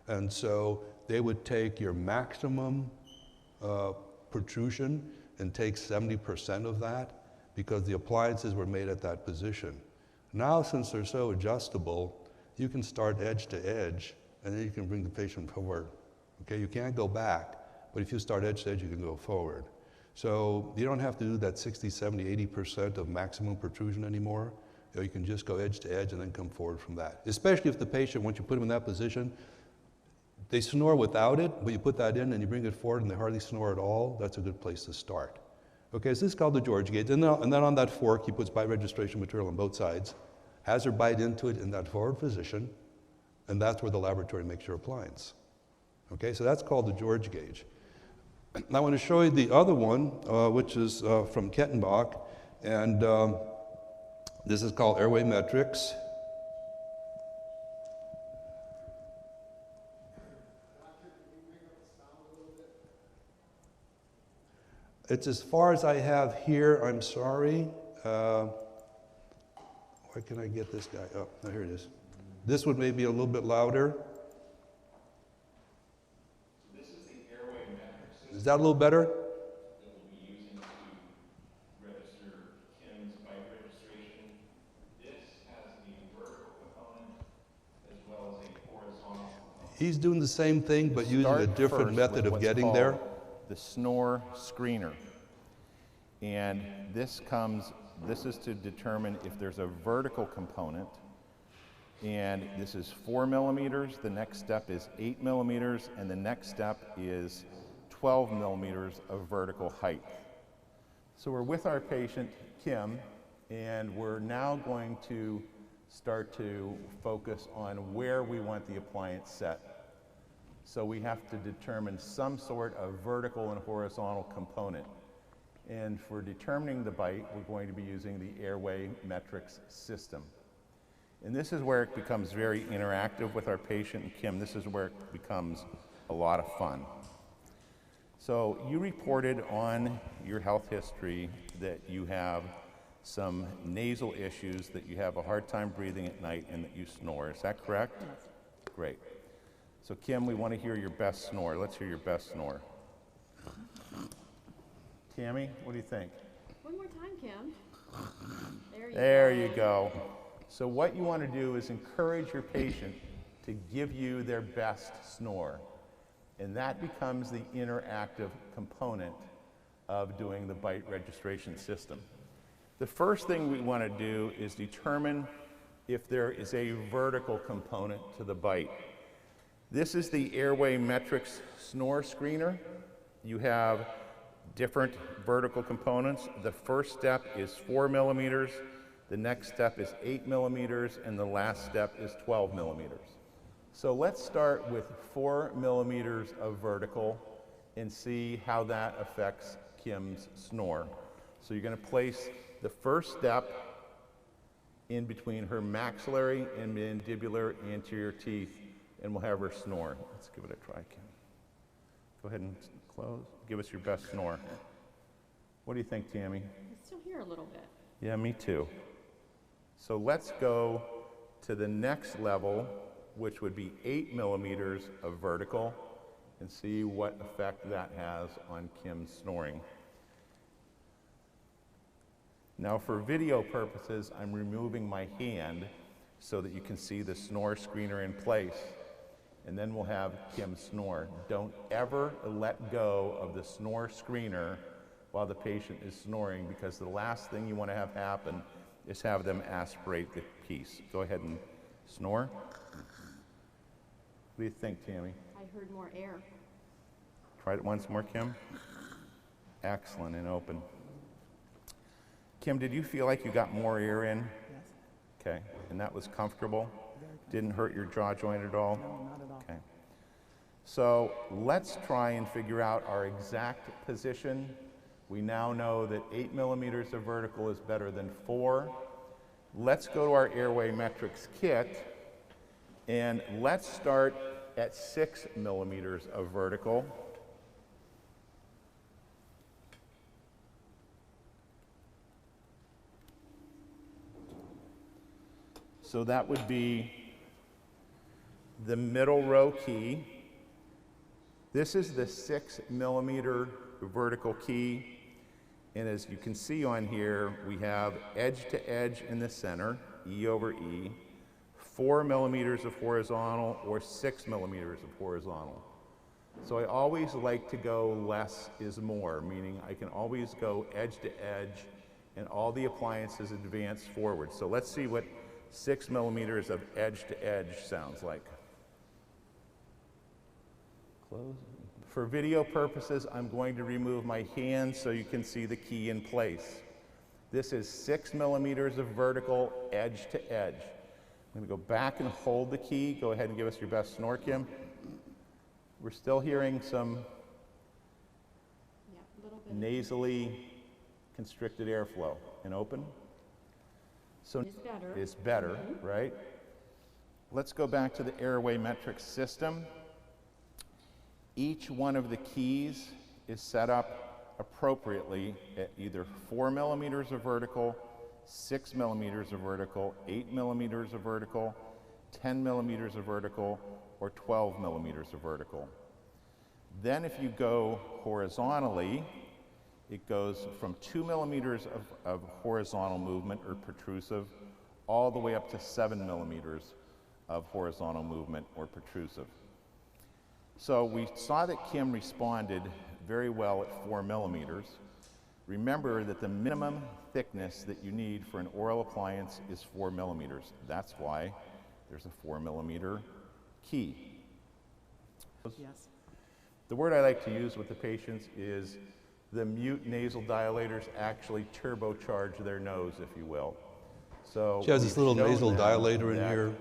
And so they would take your maximum protrusion and take 70% of that because the appliances were made at that position. Now, since they're so adjustable, you can start edge to edge, and then you can bring the patient forward. Okay, you can't go back, but if you start edge to edge, you can go forward. So you don't have to do that 60, 70, 80% of maximum protrusion anymore. You know, you can just go edge to edge and then come forward from that. Especially if the patient, once you put them in that position, they snore without it, but you put that in and you bring it forward and they hardly snore at all, that's a good place to start. Okay, so this is called the George gauge. And then on that fork, he puts bite registration material on both sides, has her bite into it in that forward position, and that's where the laboratory makes your appliance. Okay, so that's called the George gauge. I want to show you the other one, which is from Kettenbach, and this is called airway metrics. It's as far as I have here, I'm sorry. Where can I get this guy? Oh, no, here it is. This one may be a little bit louder. This is the airway metric system. Is that a little better? That we'll be using to register Kim's bite registration. This has the vertical component as well as a horizontal component. He's doing the same thing, but using a different method of getting there. The snore screener. And this is to determine if there's a vertical component. And this is 4 millimeters, the next step is 8 millimeters, and the next step is 12 millimeters of vertical height. So we're with our patient, Kim, and we're now going to start to focus on where we want the appliance set. So we have to determine some sort of vertical and horizontal component. And for determining the bite, we're going to be using the airway metrics system. And this is where it becomes very interactive with our patient and Kim. This is where it becomes a lot of fun. So you reported on your health history that you have some nasal issues, that you have a hard time breathing at night, and that you snore. Is that correct? Yes. Great. So Kim, we want to hear your best snore. Let's hear your best snore. Tammy, what do you think? One more time, Kim. There you go. So what you want to do is encourage your patient to give you their best snore. And that becomes the interactive component of doing the bite registration system. The first thing we want to do is determine if there is a vertical component to the bite. This is the airway metrics snore screener. You have different vertical components. The first step is 4 millimeters. The next step is 8 millimeters, and the last step is 12 millimeters. So let's start with 4 millimeters of vertical and see how that affects Kim's snore. So you're going to place the first step in between her maxillary and mandibular anterior teeth, and we'll have her snore. Let's give it a try, Kim. Go ahead and close. Give us your best snore. What do you think, Tammy? I still hear a little bit. Yeah, me too. So let's go to the next level, which would be 8 millimeters of vertical, and see what effect that has on Kim's snoring. Now, for video purposes, I'm removing my hand so that you can see the snore screener in place, and then we'll have Kim snore. Don't ever let go of the snore screener while the patient is snoring, because the last thing you want to have happen is have them aspirate the piece. Go ahead and snore. What do you think, Tammy? I heard more air. Try it once more, Kim. Excellent, and open. Kim, did you feel like you got more air in? Yes. Okay, and that was comfortable? Didn't hurt your jaw joint at all? No, not at all. Okay. So let's try and figure out our exact position. We now know that 8 millimeters of vertical is better than 4. Let's go to our airway metrics kit, And let's start at 6 millimeters of vertical. So that would be the middle row key. This is the 6 millimeter vertical key. And as you can see on here, we have edge to edge in the center, E over E, 4 millimeters of horizontal or 6 millimeters of horizontal. So I always like to go less is more, meaning I can always go edge to edge and all the appliances advance forward. So let's see what 6 millimeters of edge to edge sounds like. Close. For video purposes, I'm going to remove my hand so you can see the key in place. This is 6 millimeters of vertical edge to edge. I'm going to go back and hold the key. Go ahead and give us your best snore, Kim. We're still hearing some nasally constricted airflow. And open. So it's better, right? Let's go back to the airway metric system. Each one of the keys is set up appropriately at either 4 millimeters of vertical, 6 millimeters of vertical, 8 millimeters of vertical, 10 millimeters of vertical, or 12 millimeters of vertical. Then if you go horizontally, it goes from 2 millimeters of horizontal movement or protrusive all the way up to 7 millimeters of horizontal movement or protrusive. So we saw that Kim responded very well at 4 millimeters. Remember that the minimum thickness that you need for an oral appliance is 4 millimeters. That's why there's a 4 millimeter key. Yes. The word I like to use with the patients is the mute nasal dilators actually turbocharge their nose, if you will. So she has this little nasal dilator in here.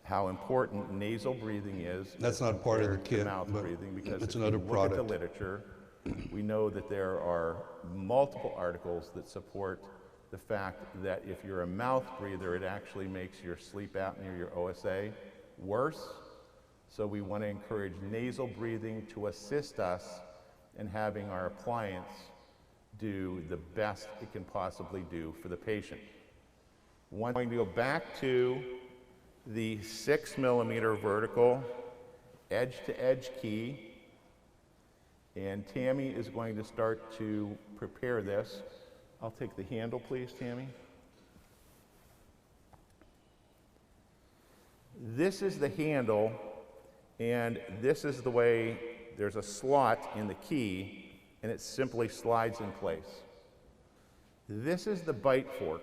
How important nasal breathing is. That's not part of the kit, mouth but breathing, because it's if another you look product. at the literature, we know that there are multiple articles that support the fact that if you're a mouth breather, it actually makes your sleep apnea, your OSA, worse. So we want to encourage nasal breathing to assist us in having our appliance do the best it can possibly do for the patient. We're going to go back to the 6 millimeter vertical edge to edge key, and Tammy is going to start to prepare this. I'll take the handle, please, Tammy. This is the handle, and this is the way there's a slot in the key, and it simply slides in place. This is the bite fork.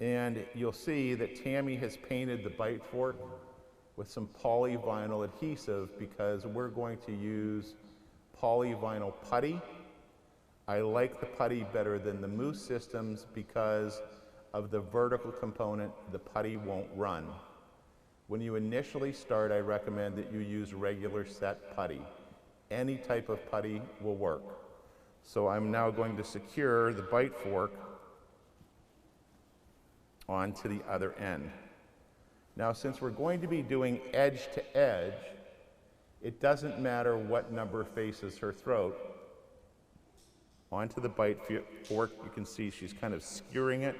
And you'll see that Tammy has painted the bite fork with some polyvinyl adhesive because we're going to use polyvinyl putty. I like the putty better than the mousse systems because of the vertical component. The putty won't run. When you initially start, I recommend that you use regular set putty. Any type of putty will work. So I'm now going to secure the bite fork onto the other end. Now, since we're going to be doing edge to edge, it doesn't matter what number faces her throat. Onto the bite fork, you can see she's kind of skewering it.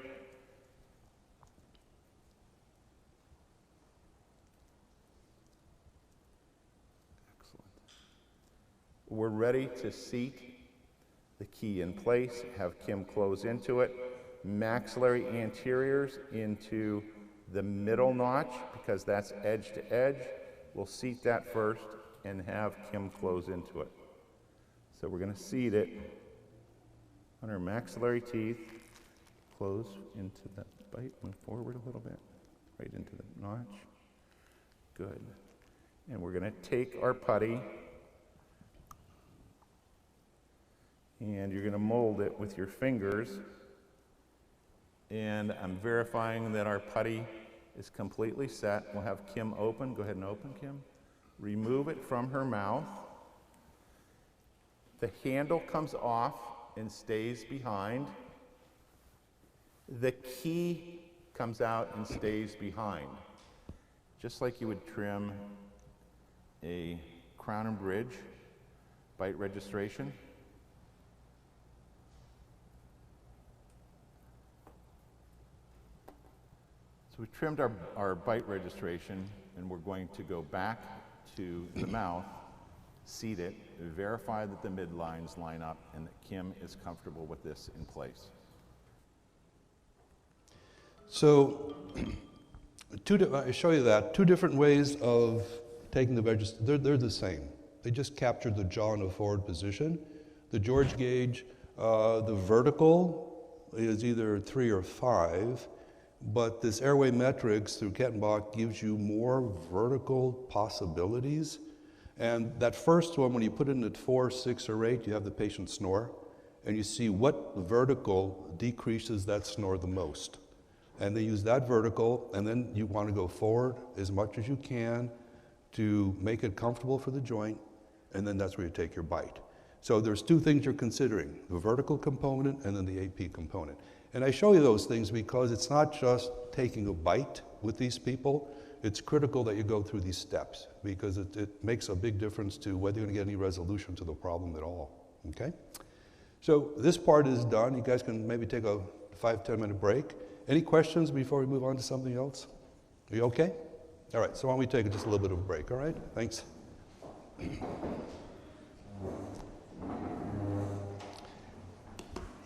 Excellent. We're ready to seat the key in place, have Kim close into it. Maxillary anteriors into the middle notch, because that's edge to edge. We'll seat that first and have Kim close into it. So we're going to seat it on her maxillary teeth, close into that bite, move forward a little bit, right into the notch. Good. And we're going to take our putty and you're going to mold it with your fingers. And I'm verifying that our putty is completely set. We'll have Kim open. Go ahead and open, Kim. Remove it from her mouth. The handle comes off and stays behind. The key comes out and stays behind. just like you would trim a crown and bridge bite registration. So we trimmed our bite registration, and we're going to go back to the mouth, seat it, verify that the midlines line up, and that Kim is comfortable with this in place. So, I show you that. Two different ways of taking the register. They're the same. They just capture the jaw in a forward position. The George gauge, the vertical is either 3 or 5, but this airway metrics through Kettenbach gives you more vertical possibilities. And that first one, when you put it in at 4, 6, or 8, you have the patient snore, and you see what vertical decreases that snore the most. And they use that vertical, and then you want to go forward as much as you can to make it comfortable for the joint, and then that's where you take your bite. So there's two things you're considering, the vertical component and then the AP component. And I show you those things because it's not just taking a bite with these people, it's critical that you go through these steps because it makes a big difference to whether you're going to get any resolution to the problem at all, okay? So this part is done. You guys can maybe take a 5-10 minute break. Any questions before we move on to something else? Are you okay? All right, so why don't we take just a little bit of a break, all right? Thanks.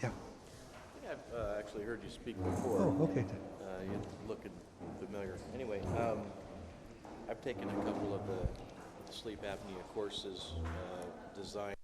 Yeah. I've actually heard you speak before. Oh, okay. You look familiar. Anyway, I've taken a couple of the sleep apnea courses designed.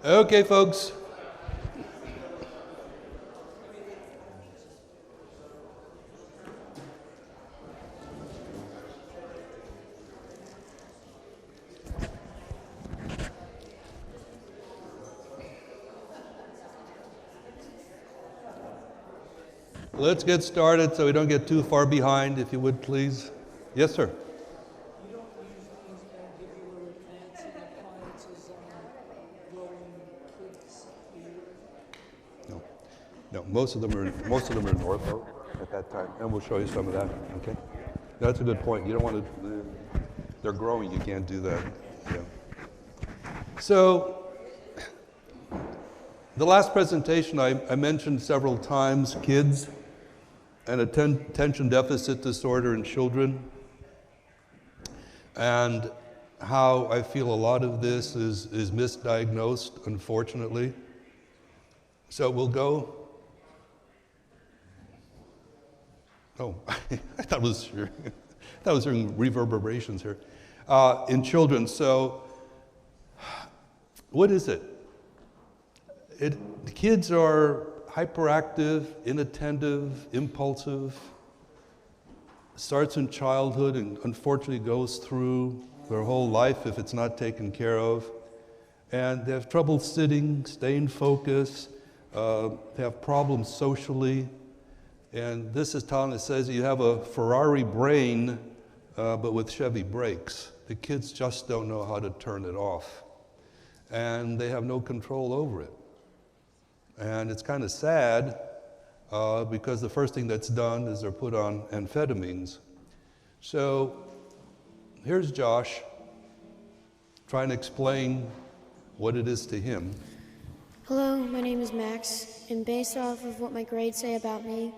Okay, folks. Let's get started so we don't get too far behind, if you would, please. Yes, sir. You don't use these mandibular plants and appliances on growing kids, do you? No, most of them are in ortho at that time, and we'll show you some of that. Okay, that's a good point. You don't want to. They're growing. You can't do that. Yeah. So. The last presentation I mentioned several times kids and attention deficit disorder in children, and how I feel a lot of this is misdiagnosed, unfortunately. So we'll go. Oh, I thought it was hearing reverberations here in children. So what is it? Kids are hyperactive, inattentive, impulsive, starts in childhood and unfortunately goes through their whole life if it's not taken care of. And they have trouble sitting, staying focused, they have problems socially. And this is telling, it says you have a Ferrari brain, but with Chevy brakes. The kids just don't know how to turn it off. And they have no control over it. And it's kind of sad because the first thing that's done is they're put on amphetamines. So here's Josh trying to explain what it is to him. Hello, my name is Max, and based off of what my grades say about me,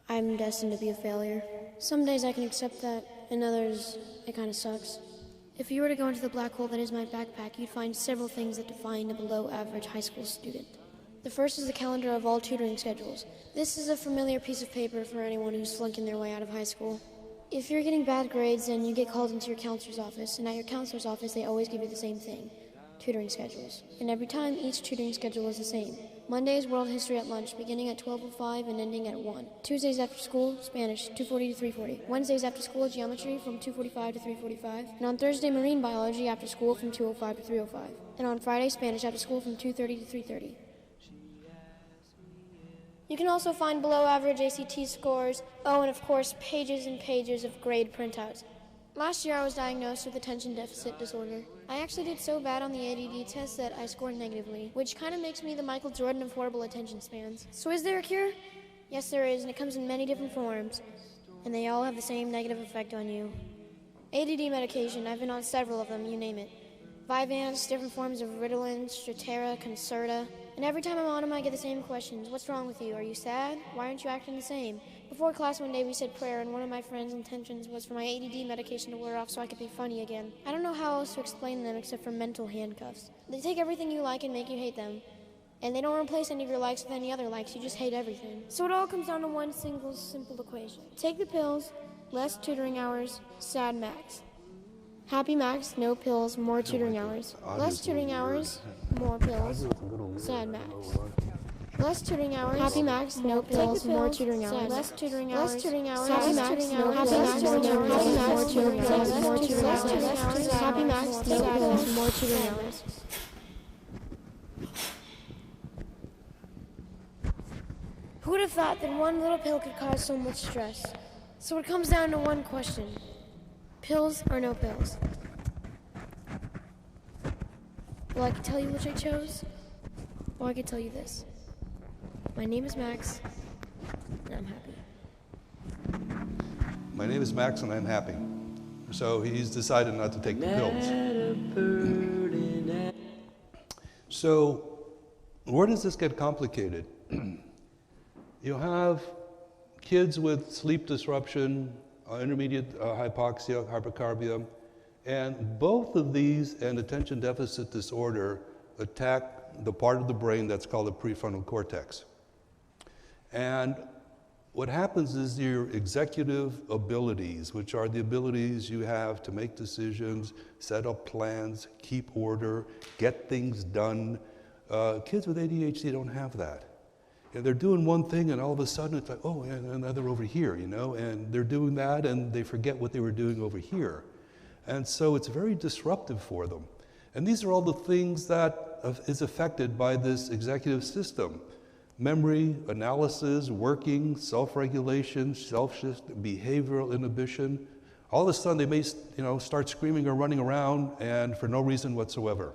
I'm destined to be a failure. Some days I can accept that, and others, it kind of sucks. If you were to go into the black hole that is my backpack, you'd find several things that define a below-average high school student. The first is the calendar of all tutoring schedules. This is a familiar piece of paper for anyone who's flunking their way out of high school. If you're getting bad grades, then you get called into your counselor's office, and at your counselor's office, they always give you the same thing, tutoring schedules. And every time, each tutoring schedule is the same. Monday is world history at lunch, beginning at 12:05 and ending at 1. Tuesdays after school, Spanish, 2:40 to 3:40. Wednesdays after school, geometry, from 2:45 to 3:45. And on Thursday, marine biology after school from 2:05 to 3:05. And on Friday, Spanish after school from 2:30 to 3:30. You can also find below-average ACT scores, and of course, pages and pages of grade printouts. Last year, I was diagnosed with attention deficit disorder. I actually did so bad on the ADD test that I scored negatively, which kind of makes me the Michael Jordan of horrible attention spans. So is there a cure? Yes, there is, and it comes in many different forms, and they all have the same negative effect on you. ADD medication, I've been on several of them, you name it. Vyvanse, different forms of Ritalin, Strattera, Concerta. And every time I'm on them, I get the same questions. What's wrong with you? Are you sad? Why aren't you acting the same? Before class one day, we said prayer, and one of my friend's intentions was for my ADD medication to wear off so I could be funny again. I don't know how else to explain them except for mental handcuffs. They take everything you like and make you hate them. And they don't replace any of your likes with any other likes. You just hate everything. So it all comes down to one single, simple equation. Take the pills, less tutoring hours, sad max. Happy max, no pills, more tutoring hours. Less tutoring hours, more pills, sad max. Less tutoring hours, happy max, no pills, more tutoring hours. Less tutoring hours, happy max, no pills, more tutoring hours. More tutoring hours, happy max, no pills, more tutoring hours. Who would have thought that one little pill could cause so much stress? So it comes down to one question. Pills or no pills? Well, I could tell you which I chose, or I could tell you this. My name is Max, and I'm happy. My name is Max and I'm happy. So he's decided not to take the pills. So where does this get complicated? You have kids with sleep disruption, intermediate hypoxia, hypercarbia, and both of these and attention deficit disorder attack the part of the brain that's called the prefrontal cortex. And what happens is your executive abilities, which are the abilities you have to make decisions, set up plans, keep order, get things done, Kids with ADHD don't have that. And they're doing one thing and all of a sudden it's like, oh, and they're over here, you know, and they're doing that and they forget what they were doing over here. And so it's very disruptive for them. And these are all the things that is affected by this executive system. Memory, analysis, working, self-regulation, behavioral inhibition. All of a sudden they may, start screaming or running around and for no reason whatsoever.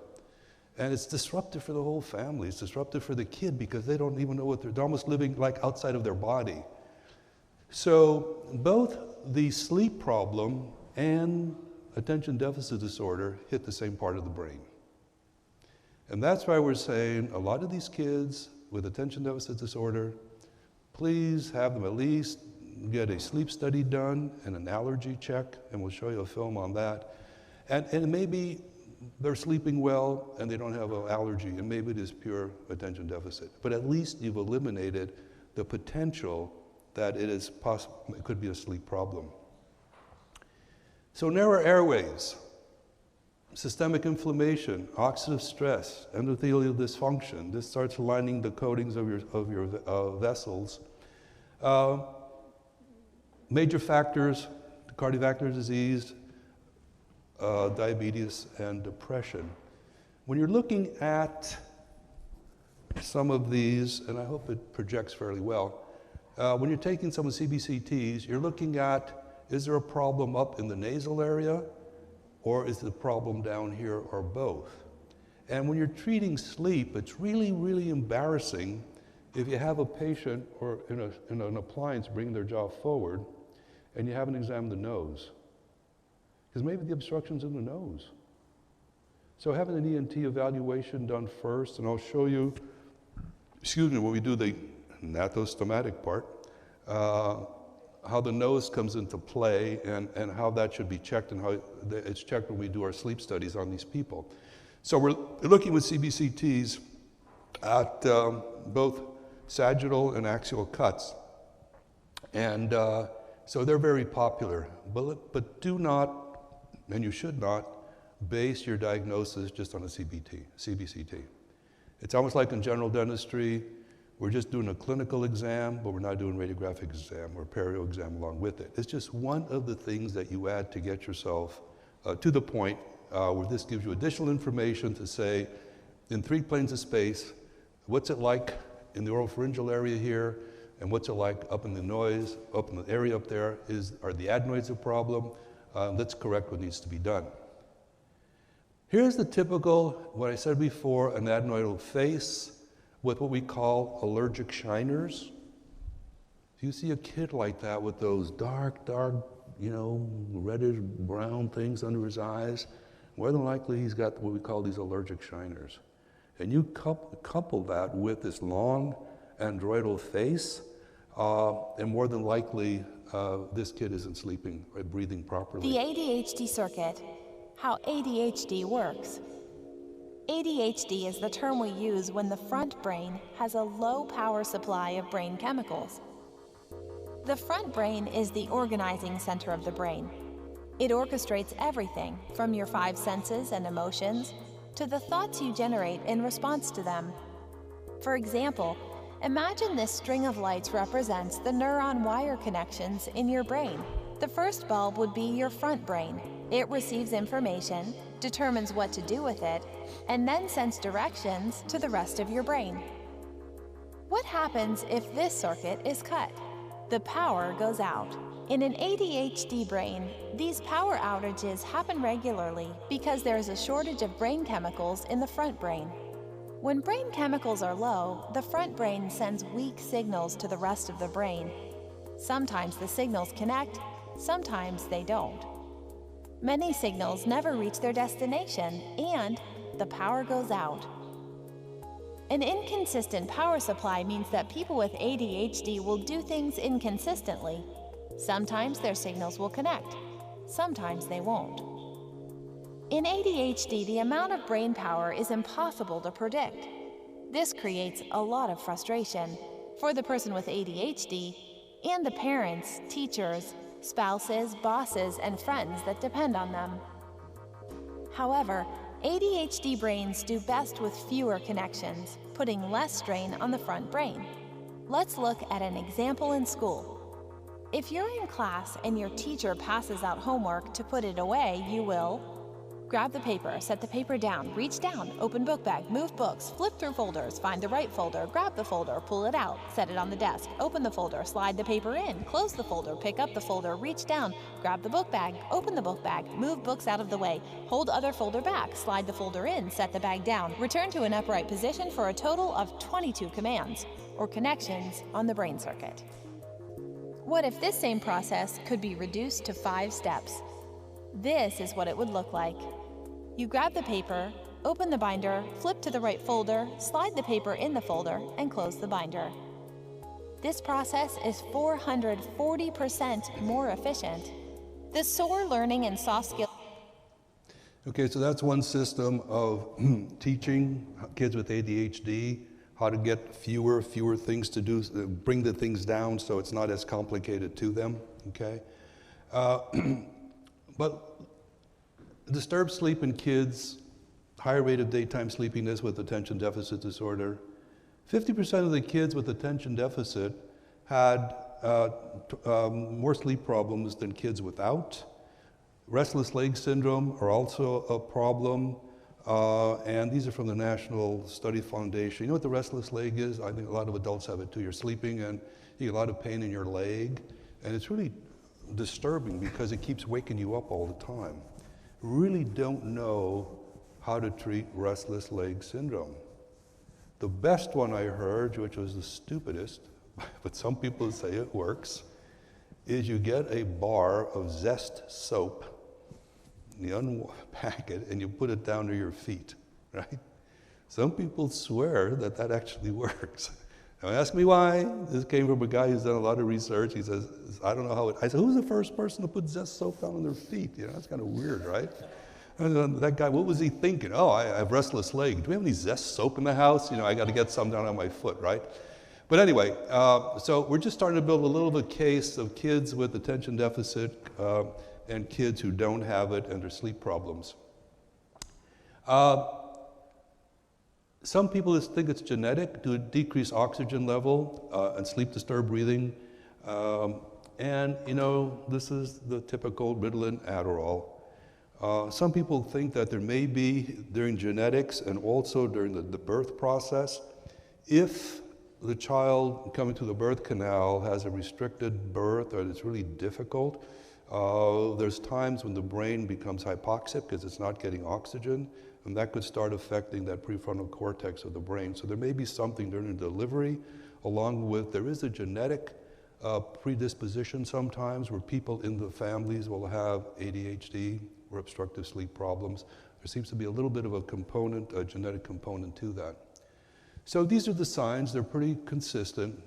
And it's disruptive for the whole family. It's disruptive for the kid because they don't even know what they're almost living like outside of their body. So both the sleep problem and attention deficit disorder hit the same part of the brain. And that's why we're saying a lot of these kids with attention deficit disorder, please have them at least get a sleep study done and an allergy check, and we'll show you a film on that. And maybe they're sleeping well and they don't have an allergy, and maybe it is pure attention deficit. But at least you've eliminated the potential that it could be a sleep problem. So narrow airways, systemic inflammation, oxidative stress, endothelial dysfunction. This starts lining the coatings of your vessels. Major factors, cardiovascular disease, diabetes, and depression. When you're looking at some of these, and I hope it projects fairly well, when you're taking some of the CBCTs, you're looking at, is there a problem up in the nasal area, or is the problem down here, or both? And when you're treating sleep, it's really, really embarrassing if you have a patient or in an appliance bringing their jaw forward, and you haven't examined the nose. Because maybe the obstruction's in the nose. So having an ENT evaluation done first, and I'll show you, when we do the gnathostomatic part, how the nose comes into play and how that should be checked and how it's checked when we do our sleep studies on these people. So we're looking with CBCTs at both sagittal and axial cuts. And so they're very popular, but do not, and you should not, base your diagnosis just on a CBCT. It's almost like in general dentistry, we're just doing a clinical exam, but we're not doing radiographic exam or perio exam along with it. It's just one of the things that you add to get yourself to the point where this gives you additional information to say, in 3 planes of space, what's it like in the oropharyngeal area here, and what's it like up in the noise, up in the area up there? Are the adenoids a problem? Let's correct what needs to be done. Here's the typical, what I said before, an adenoidal face with what we call allergic shiners. If you see a kid like that with those dark, reddish brown things under his eyes, more than likely he's got what we call these allergic shiners. And you couple that with this long androidal face, and more than likely this kid isn't sleeping or breathing properly. The ADHD circuit, how ADHD works. ADHD is the term we use when the front brain has a low power supply of brain chemicals. The front brain is the organizing center of the brain. It orchestrates everything from your 5 senses and emotions to the thoughts you generate in response to them. For example, imagine this string of lights represents the neuron wire connections in your brain. The first bulb would be your front brain. It receives information, determines what to do with it, and then sends directions to the rest of your brain. What happens if this circuit is cut? The power goes out. In an ADHD brain, these power outages happen regularly because there is a shortage of brain chemicals in the front brain. When brain chemicals are low, the front brain sends weak signals to the rest of the brain. Sometimes the signals connect, sometimes they don't. Many signals never reach their destination, and the power goes out. An inconsistent power supply means that people with ADHD will do things inconsistently. Sometimes their signals will connect, sometimes they won't. In ADHD, the amount of brain power is impossible to predict. This creates a lot of frustration for the person with ADHD and the parents, teachers, spouses, bosses, and friends that depend on them. However, ADHD brains do best with fewer connections, putting less strain on the front brain. Let's look at an example in school. If you're in class and your teacher passes out homework to put it away, you will grab the paper, set the paper down, reach down, open book bag, move books, flip through folders, find the right folder, grab the folder, pull it out, set it on the desk, open the folder, slide the paper in, close the folder, pick up the folder, reach down, grab the book bag, open the book bag, move books out of the way, hold other folder back, slide the folder in, set the bag down, return to an upright position for a total of 22 commands, or connections, on the brain circuit. What if this same process could be reduced to 5 steps? This is what it would look like. You grab the paper, open the binder, flip to the right folder, slide the paper in the folder, and close the binder. This process is 440% more efficient. The SOAR learning and soft skills. Okay, so that's one system of teaching kids with ADHD how to get fewer things to do, bring the things down so it's not as complicated to them, okay? But disturbed sleep in kids, higher rate of daytime sleepiness with attention deficit disorder. 50% of the kids with attention deficit had more sleep problems than kids without. Restless leg syndrome are also a problem, and these are from the National Study Foundation. You know what the restless leg is? I think a lot of adults have it too. You're sleeping and you get a lot of pain in your leg, and it's really disturbing because it keeps waking you up all the time. Really don't know how to treat restless leg syndrome. The best one I heard, which was the stupidest, but some people say it works, is you get a bar of Zest soap, you unpack it, and you put it down to your feet, right? Some people swear that that actually works. Now ask me why. This came from a guy who's done a lot of research. He says, I don't know how it, I said, who's the first person to put Zest soap down on their feet? You know, that's kind of weird, right? And that guy, what was he thinking? Oh, I have restless leg. Do we have any Zest soap in the house? You know, I got to get some down on my foot, right? But anyway, so we're just starting to build a little bit of a case of kids with attention deficit and kids who don't have it and their sleep problems. Some people just think it's genetic to decrease oxygen level and sleep disturbed breathing. And, you know, this is the typical Ritalin Adderall. Some people think that there may be during genetics and also during the birth process, if the child coming to the birth canal has a restricted birth or it's really difficult, there's times when the brain becomes hypoxic because it's not getting oxygen, and that could start affecting that prefrontal cortex of the brain. So there may be something during the delivery, along with there is a genetic predisposition sometimes where people in the families will have ADHD or obstructive sleep problems. There seems to be a little bit of a component, a genetic component to that. So these are the signs. They're pretty consistent.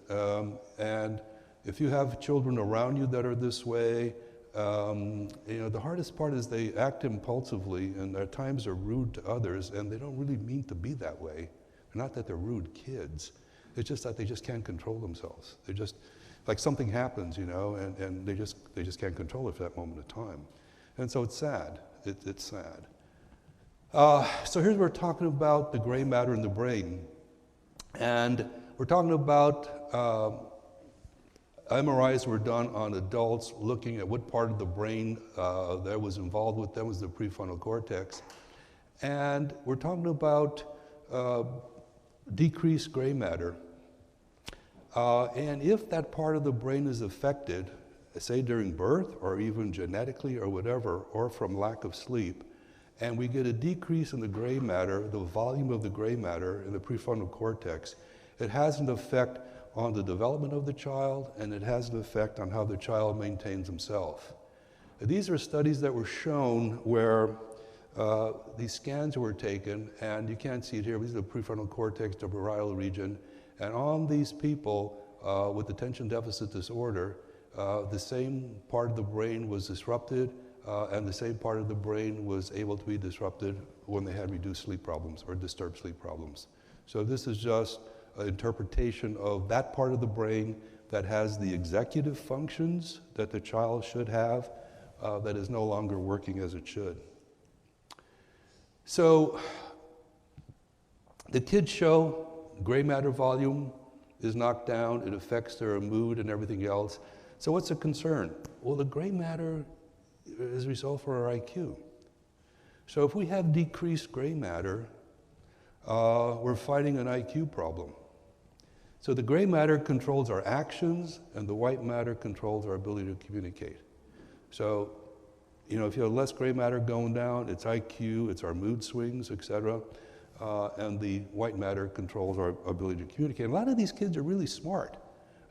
And if you have children around you that are this way, you know, the hardest part is they act impulsively and at times are rude to others, and they don't really mean to be that way. Not that they're rude kids. It's just that they just can't control themselves. They just, like something happens, you know, and they just can't control it for that moment of time. And so it's sad. It's sad. So here's we're talking about the gray matter in the brain. And we're talking about MRIs were done on adults looking at what part of the brain that was involved with them was the prefrontal cortex. And we're talking about decreased gray matter. And if that part of the brain is affected, say during birth or even genetically or whatever, or from lack of sleep, and we get a decrease in the gray matter, the volume of the gray matter in the prefrontal cortex, it has an effect on the development of the child, and it has an effect on how the child maintains himself. These are studies that were shown where these scans were taken, and you can't see it here, these are the prefrontal cortex, the parietal region, and on these people with attention deficit disorder, the same part of the brain was disrupted, and the same part of the brain was able to be disrupted when they had reduced sleep problems or disturbed sleep problems. So this is just an interpretation of that part of the brain that has the executive functions that the child should have that is no longer working as it should. So the kids show gray matter volume is knocked down, it affects their mood and everything else. So what's the concern? Well, the gray matter is a result for our IQ. So if we have decreased gray matter, we're fighting an IQ problem. So the gray matter controls our actions, and the white matter controls our ability to communicate. So, you know, if you have less gray matter going down, it's IQ, it's our mood swings, etc. And the white matter controls our ability to communicate. A lot of these kids are really smart.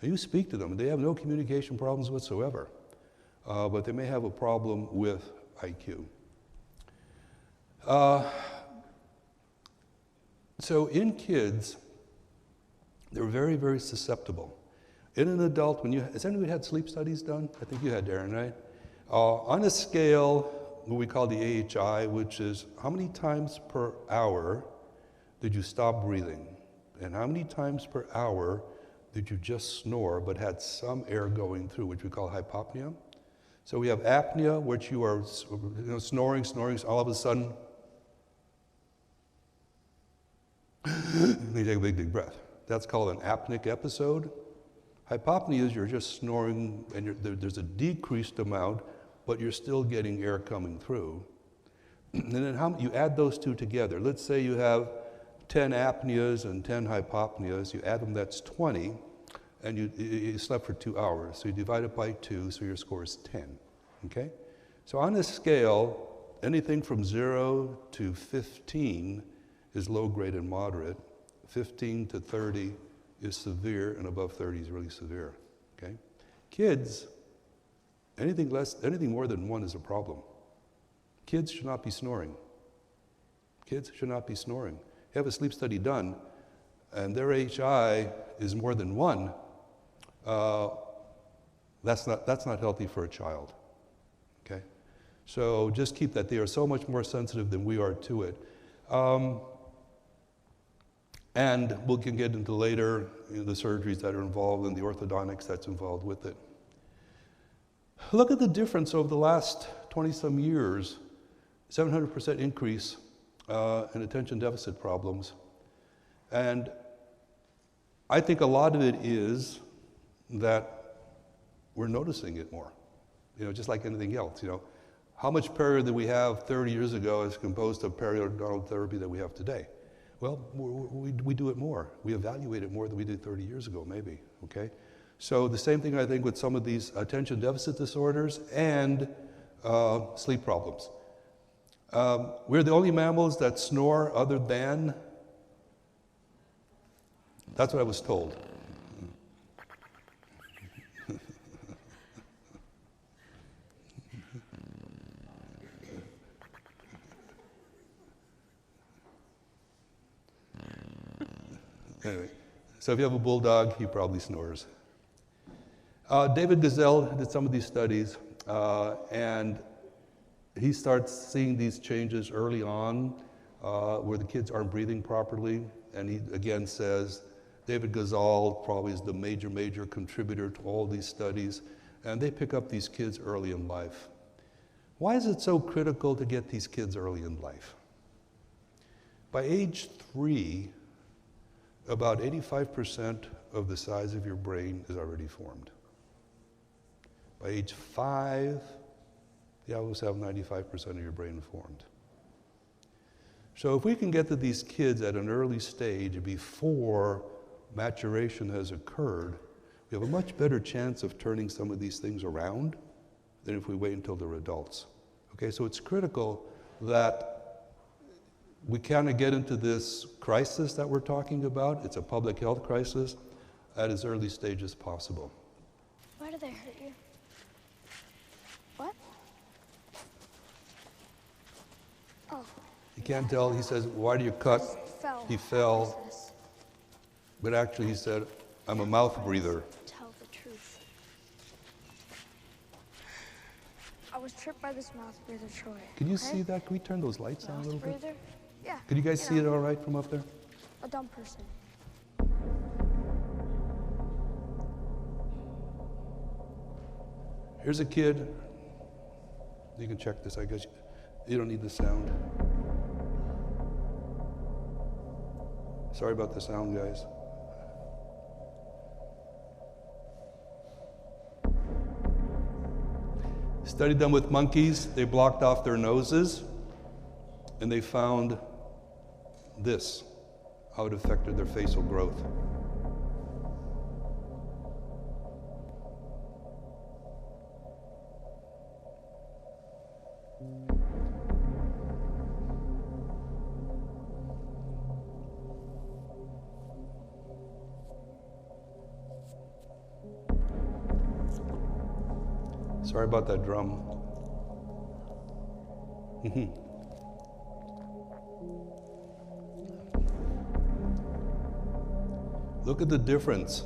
And you speak to them, they have no communication problems whatsoever. But they may have a problem with IQ. So in kids, they're very, very susceptible. In an adult, has anyone had sleep studies done? I think you had, Darren, right? On a scale, what we call the AHI, which is how many times per hour did you stop breathing? And how many times per hour did you just snore but had some air going through, which we call hypopnea? So we have apnea, which you are snoring, all of a sudden, you take a big, deep breath. That's called an apneic episode. Hypopnea is you're just snoring and there's a decreased amount, but you're still getting air coming through. And then you add those two together. Let's say you have 10 apneas and 10 hypopneas. You add them, that's 20, and you slept for 2 hours. So you divide it by 2, so your score is 10. Okay? So on a scale, anything from 0 to 15 is low grade and moderate. 15 to 30 is severe, and above 30 is really severe. Okay? Kids, anything more than 1 is a problem. Kids should not be snoring. Kids should not be snoring. You have a sleep study done, and their HI is more than 1. That's not healthy for a child. Okay? So just keep that. They are so much more sensitive than we are to it. And we can get into later the surgeries that are involved and the orthodontics that's involved with it. Look at the difference over the last 20-some years, 700% increase in attention deficit problems. And I think a lot of it is that we're noticing it more, just like anything else. How much perio did we have 30 years ago as composed to periodontal therapy that we have today? Well, we do it more. We evaluate it more than we did 30 years ago, maybe, okay? So the same thing, I think, with some of these attention deficit disorders and sleep problems. We're the only mammals that snore other than, that's what I was told. Anyway, so if you have a bulldog, he probably snores. David Gazelle did some of these studies, and he starts seeing these changes early on where the kids aren't breathing properly, and he again says David Gazelle probably is the major contributor to all these studies, and they pick up these kids early in life. Why is it so critical to get these kids early in life? By age 3, about 85% of the size of your brain is already formed. By age 5, you always have 95% of your brain formed. So if we can get to these kids at an early stage before maturation has occurred, we have a much better chance of turning some of these things around than if we wait until they're adults. Okay, so it's critical that we kind of get into this crisis that we're talking about. It's a public health crisis at as early stage as possible. Why do they hurt you? What? Oh. You can't tell. He says, why do you cut? He fell. But actually he said, I'm a mouth breather. Tell the truth. I was tripped by this mouth breather, Troy. Can you see that? Can we turn those lights on a little bit? Breather? Yeah. Could you guys see it all right from up there? A dumb person. Here's a kid. You can check this, I guess. You don't need the sound. Sorry about the sound, guys. Studied them with monkeys. They blocked off their noses, and they found this, how it affected their facial growth. Sorry about that drum. Look at the difference.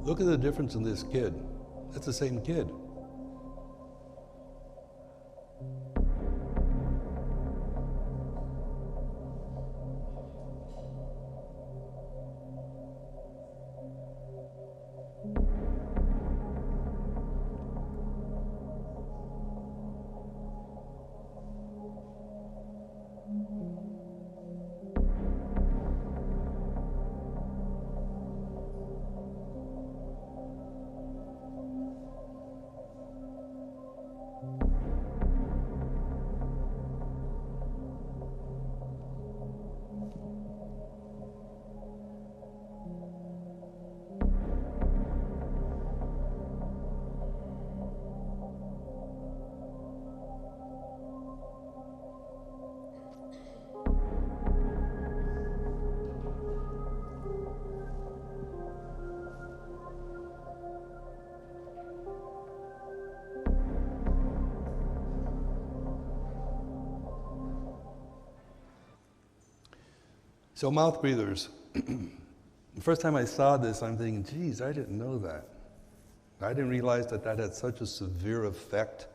Look at the difference in this kid. That's the same kid. So mouth breathers. The first time I saw this, I'm thinking, geez, I didn't know that. I didn't realize that that had such a severe effect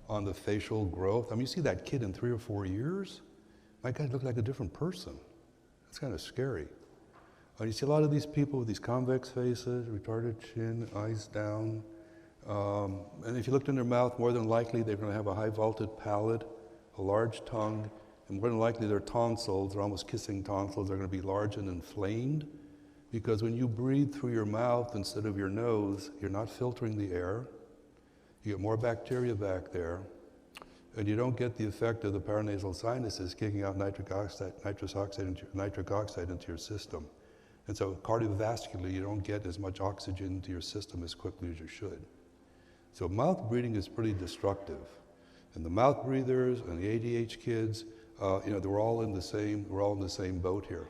on the facial growth. I mean, you see that kid in 3 or 4 years, my God, looked like a different person. That's kind of scary. You see a lot of these people with these convex faces, retarded chin, eyes down. And if you looked in their mouth, more than likely they're going to have a high vaulted palate, a large tongue, and more than likely their tonsils, they're almost kissing tonsils, are going to be large and inflamed. Because when you breathe through your mouth instead of your nose, you're not filtering the air. You get more bacteria back there. And you don't get the effect of the paranasal sinuses kicking out nitric oxide into your system. And so cardiovascularly, you don't get as much oxygen into your system as quickly as you should. So mouth breathing is pretty destructive. And the mouth breathers and the ADH kids, we're all in the same boat here.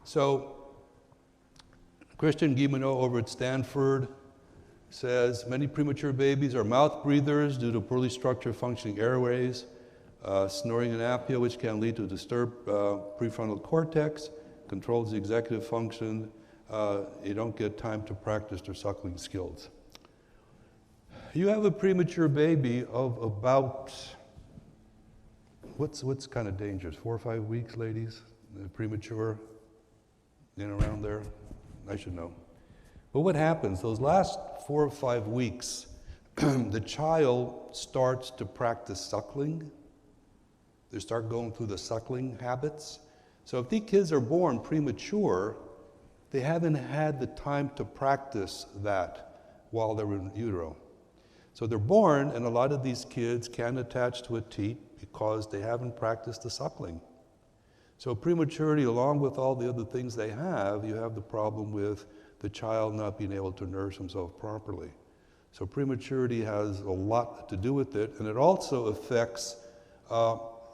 So Christian Guilleminault over at Stanford says, many premature babies are mouth breathers due to poorly structured functioning airways, snoring and apnea, which can lead to disturbed prefrontal cortex, controls the executive function. You don't get time to practice their suckling skills. You have a premature baby of about, what's kind of dangerous, 4 or 5 weeks, ladies? Premature, around there? I should know. But what happens, those last 4 or 5 weeks, the child starts to practice suckling. They start going through the suckling habits. So if these kids are born premature, they haven't had the time to practice that while they're in utero. So they're born, and a lot of these kids can't attach to a teat because they haven't practiced the suckling. So prematurity, along with all the other things they have, you have the problem with the child not being able to nourish himself properly. So prematurity has a lot to do with it, and it also affects,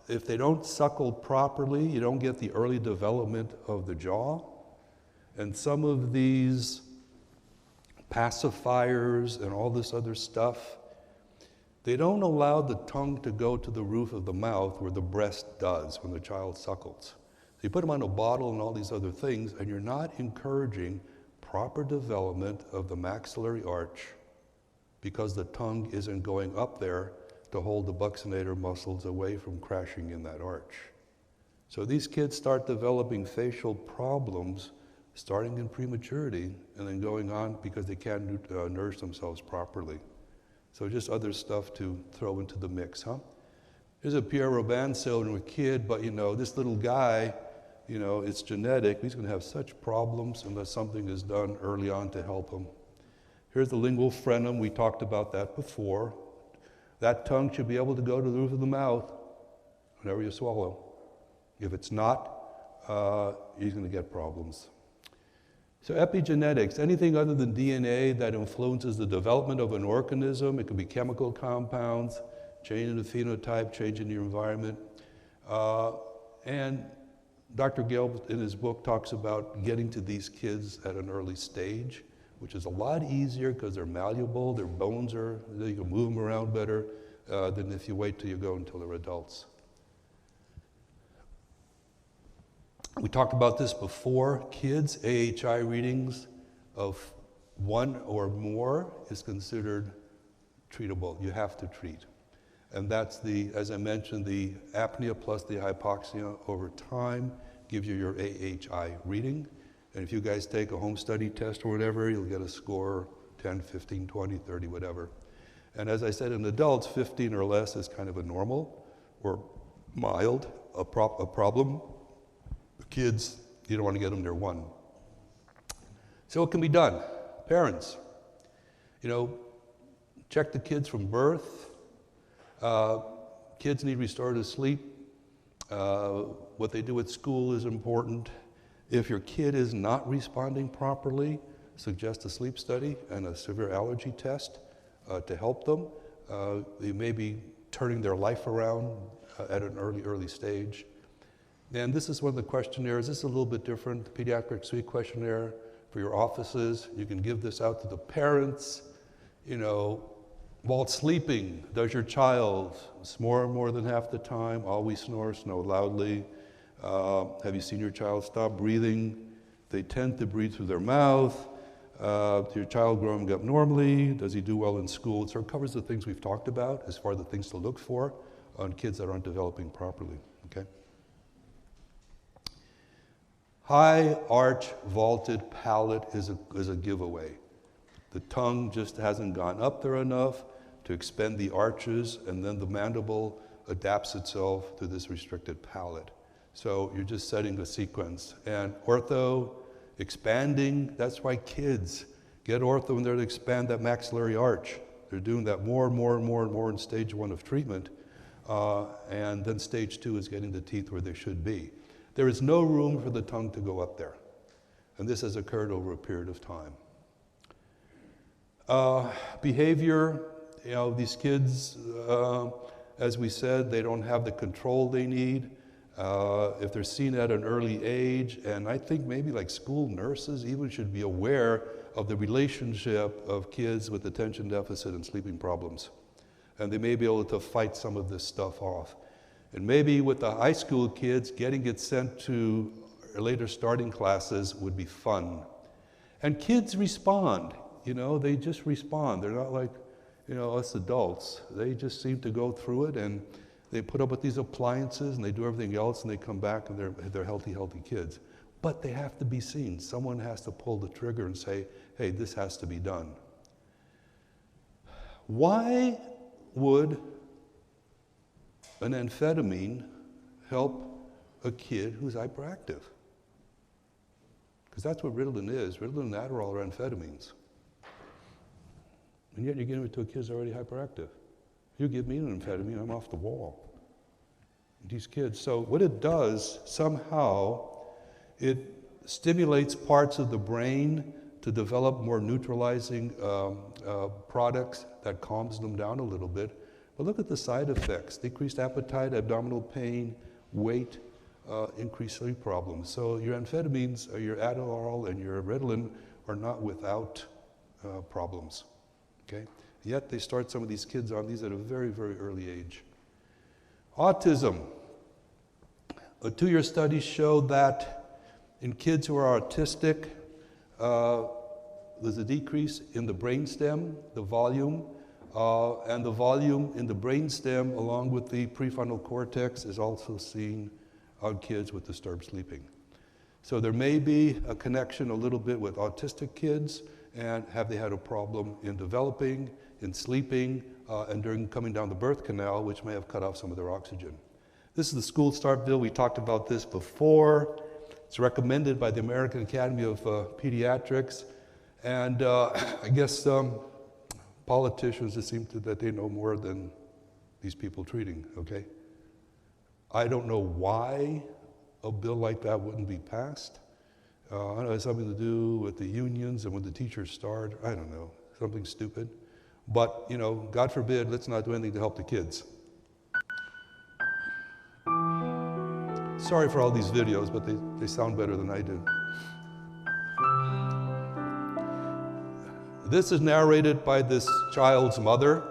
if they don't suckle properly, you don't get the early development of the jaw. And some of these pacifiers and all this other stuff, they don't allow the tongue to go to the roof of the mouth where the breast does when the child suckles. So you put them on a bottle and all these other things, and you're not encouraging proper development of the maxillary arch because the tongue isn't going up there to hold the buccinator muscles away from crashing in that arch. So these kids start developing facial problems starting in prematurity and then going on because they can't nourish themselves properly. So just other stuff to throw into the mix, huh? Here's a Pierre Robin cylinder kid, but this little guy, it's genetic. He's going to have such problems unless something is done early on to help him. Here's the lingual frenum. We talked about that before. That tongue should be able to go to the roof of the mouth whenever you swallow. If it's not, he's going to get problems. So epigenetics, anything other than DNA that influences the development of an organism, it could be chemical compounds, change in the phenotype, change in your environment. And Dr. Gale, in his book, talks about getting to these kids at an early stage, which is a lot easier because they're malleable, their bones are, you can move them around better than if you wait till you go until they're adults. We talked about this before. Kids, AHI readings of 1 or more is considered treatable. You have to treat. And that's as I mentioned, the apnea plus the hypoxia over time gives you your AHI reading. And if you guys take a home study test or whatever, you'll get a score 10, 15, 20, 30, whatever. And as I said, in adults, 15 or less is kind of a normal or mild, a problem. Kids, you don't want to get them near 1. So what can be done? Parents, check the kids from birth. Kids need restorative sleep. What they do at school is important. If your kid is not responding properly, suggest a sleep study and a severe allergy test to help them. They may be turning their life around at an early stage. And this is one of the questionnaires. This is a little bit different. The Pediatric Suite Questionnaire for your offices. You can give this out to the parents. While sleeping, does your child snore more than half the time? Always snore loudly? Have you seen your child stop breathing? They tend to breathe through their mouth. Your child growing up normally? Does he do well in school? So it covers the things we've talked about as far as the things to look for on kids that aren't developing properly. Okay. High arch vaulted palate is a giveaway. The tongue just hasn't gone up there enough to expend the arches, and then the mandible adapts itself to this restricted palate. So you're just setting a sequence. And ortho, expanding, that's why kids get ortho when they're to expand that maxillary arch. They're doing that more and more and more and more in stage 1 of treatment. And then stage 2 is getting the teeth where they should be. There is no room for the tongue to go up there. And this has occurred over a period of time. Behavior, these kids, as we said, they don't have the control they need. If they're seen at an early age, and I think maybe like school nurses even should be aware of the relationship of kids with attention deficit and sleeping problems. And they may be able to fight some of this stuff off. And maybe with the high school kids, getting it sent to later starting classes would be fun. And kids respond, they just respond. They're not like, us adults. They just seem to go through it, and they put up with these appliances and they do everything else, and they come back and they're healthy kids. But they have to be seen. Someone has to pull the trigger and say, hey, this has to be done. Why would an amphetamine help a kid who's hyperactive? Because that's what Ritalin is. Ritalin and Adderall are amphetamines. And yet you're giving it to a kid who's already hyperactive. You give me an amphetamine, I'm off the wall. These kids. So what it does, somehow, it stimulates parts of the brain to develop more neutralizing products that calms them down a little bit. But look at the side effects: decreased appetite, abdominal pain, weight, increased sleep problems. So your amphetamines, your Adderall and your Ritalin are not without problems, okay? Yet they start some of these kids on these at a very, very early age. Autism. A 2-year study showed that in kids who are autistic, there's a decrease in the brainstem, the volume, and the volume in the brainstem along with the prefrontal cortex is also seen on kids with disturbed sleeping. So there may be a connection a little bit with autistic kids, and have they had a problem in developing, in sleeping, and during coming down the birth canal, which may have cut off some of their oxygen. This is the school start bill. We talked about this before. It's recommended by the American Academy of Pediatrics, and I guess politicians just seem to that they know more than these people treating, okay? I don't know why a bill like that wouldn't be passed. I don't know, it has something to do with the unions and when the teachers start. I don't know, something stupid. But, you know, God forbid, let's not do anything to help the kids. Sorry for all these videos, but they sound better than I do. This is narrated by this child's mother.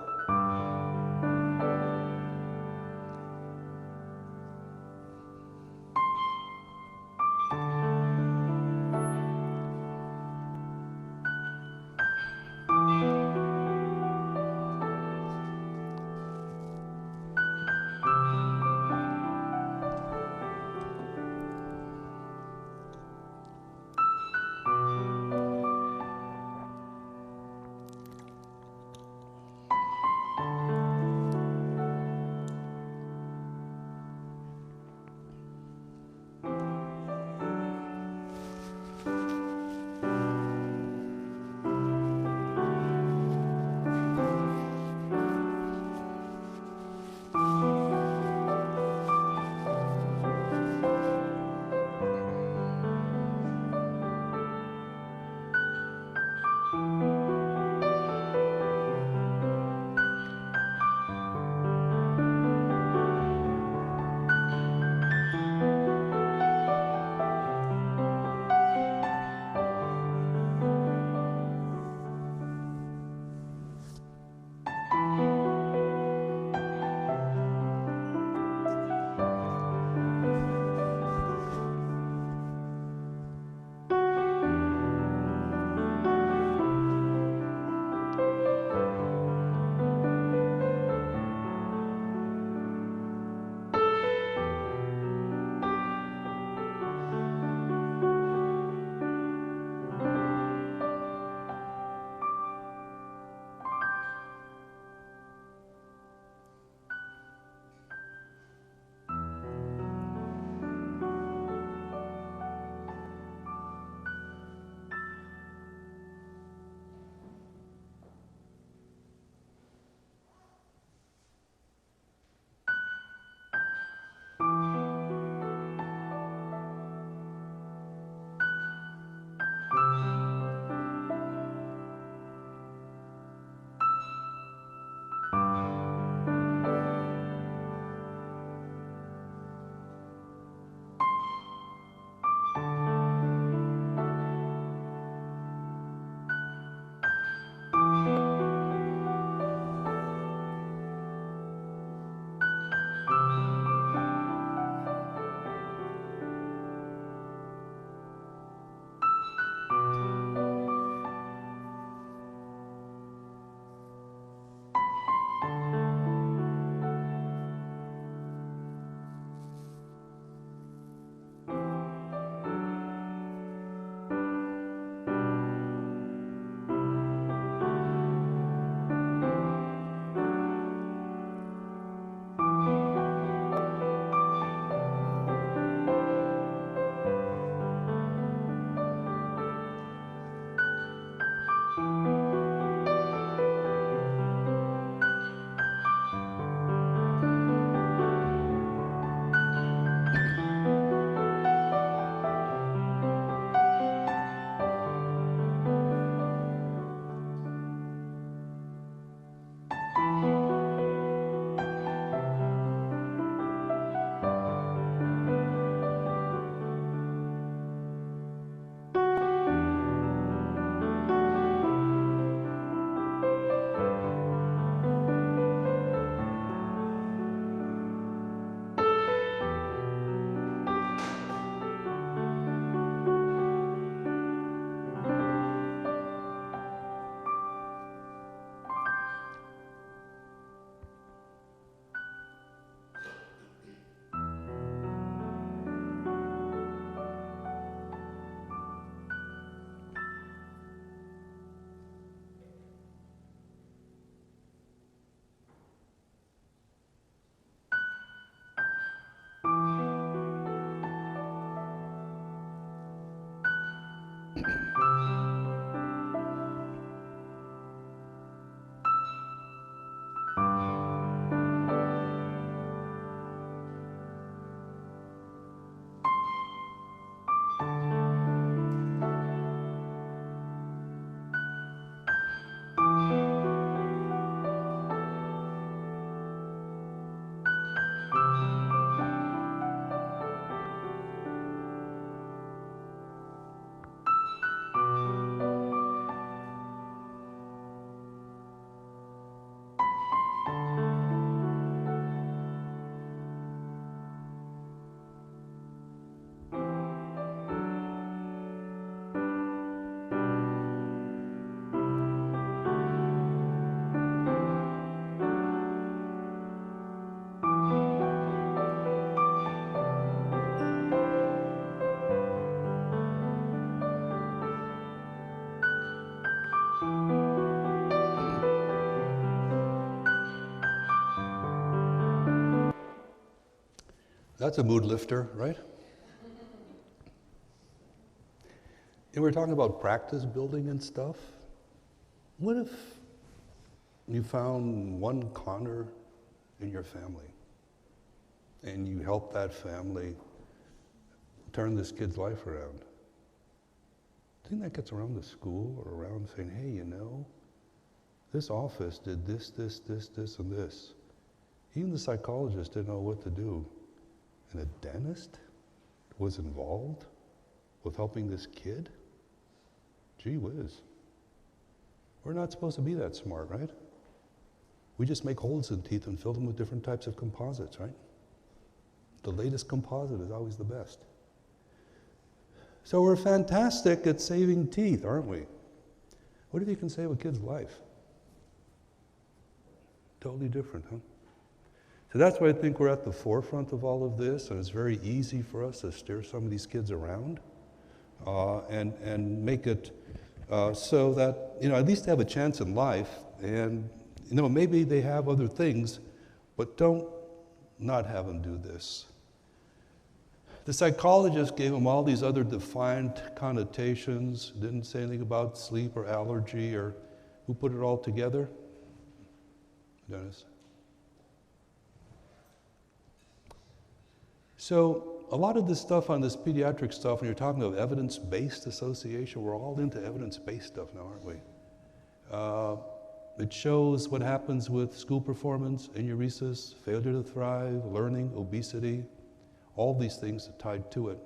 That's a mood lifter, right? And we're talking about practice building and stuff. What if you found one Connor in your family and you helped that family turn this kid's life around? I think that gets around the school or around saying, hey, you know, this office did this, this, this, this, and this. Even the psychologist didn't know what to do. And a dentist was involved with helping this kid? Gee whiz. We're not supposed to be that smart, right? We just make holes in teeth and fill them with different types of composites, right? The latest composite is always the best. So we're fantastic at saving teeth, aren't we? What if you can save a kid's life? Totally different, huh? So that's why I think we're at the forefront of all of this, and it's very easy for us to steer some of these kids around and make it so that, you know, at least they have a chance in life, and, you know, maybe they have other things, but don't not have them do this. The psychologist gave them all these other defined connotations, didn't say anything about sleep or allergy, or who put it all together? Dennis. So a lot of this stuff on this pediatric stuff, when you're talking of evidence-based association, we're all into evidence-based stuff now, aren't we? It shows what happens with school performance, enuresis, failure to thrive, learning, obesity, all these things are tied to it.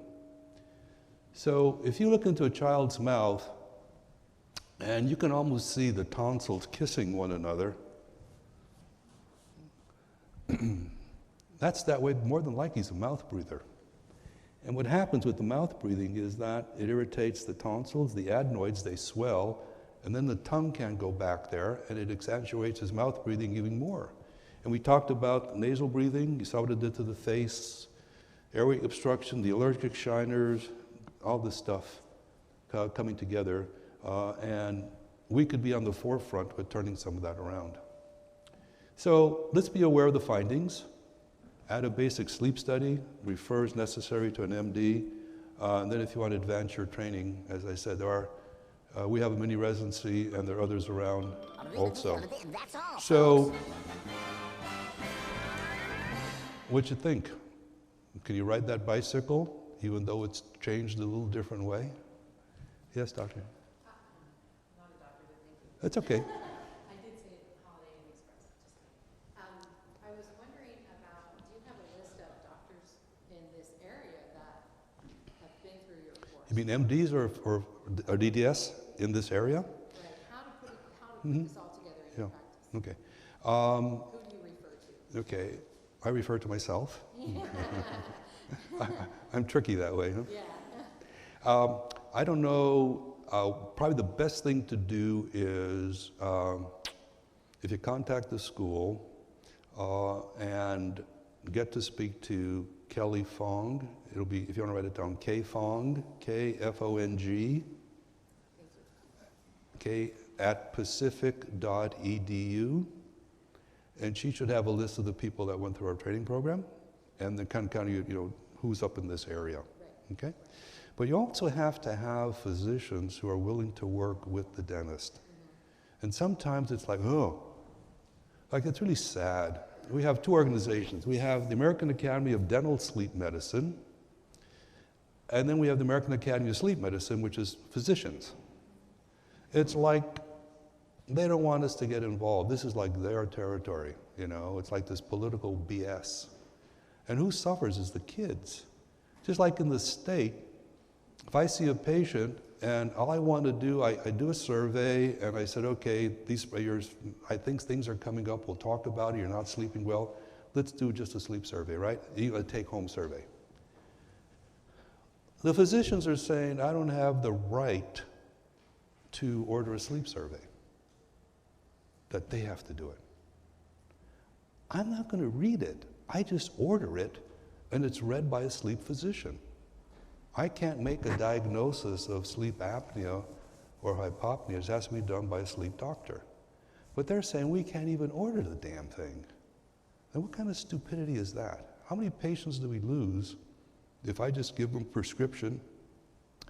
So if you look into a child's mouth, and you can almost see the tonsils kissing one another, that's that way, more than likely he's a mouth breather. And what happens with the mouth breathing is that it irritates the tonsils, the adenoids, they swell, and then the tongue can't go back there, and it accentuates his mouth breathing even more. And we talked about nasal breathing, you saw what it did to the face, airway obstruction, the allergic shiners, all this stuff coming together, and we could be on the forefront with turning some of that around. So let's be aware of the findings. Add a basic sleep study, refer as necessary to an MD, and then if you want to advance your training, as I said, we have a mini residency and there are others around also. So, what'd you think? Can you ride that bicycle, even though it's changed a little different way? Yes, doctor? Not a doctor, but thank you. That's okay. I did say Holiday Inn Express, just kidding. I was wondering about, do you have a list of doctors in this area that have been through your course? You mean MDs or DDS in this area? Right. How to put this all together in your practice? Okay. Who do you refer to? Okay. I refer to myself. I'm tricky that way, huh? Yeah. I don't know. Probably the best thing to do is if you contact the school and get to speak to Kelly Fong. It'll be, if you want to write it down, K Fong, K-F-O-N-G, K at pacific.edu. And she should have a list of the people that went through our training program and the kind of you know, who's up in this area, okay? But you also have to have physicians who are willing to work with the dentist. And sometimes it's like, oh, like it's really sad. We have two organizations. We have the American Academy of Dental Sleep Medicine, and then we have the American Academy of Sleep Medicine, which is physicians. It's like they don't want us to get involved. This is like their territory, you know? It's like this political BS. And who suffers is the kids. Just like in the state, if I see a patient and all I want to do, I do a survey and I said, okay, I think things are coming up, we'll talk about it, you're not sleeping well, let's do just a sleep survey, right? You a take-home survey. The physicians are saying, I don't have the right to order a sleep survey, that they have to do it. I'm not going to read it. I just order it, and it's read by a sleep physician. I can't make a diagnosis of sleep apnea or hypopnea. It has to be done by a sleep doctor. But they're saying we can't even order the damn thing. And what kind of stupidity is that? How many patients do we lose if I just give them a prescription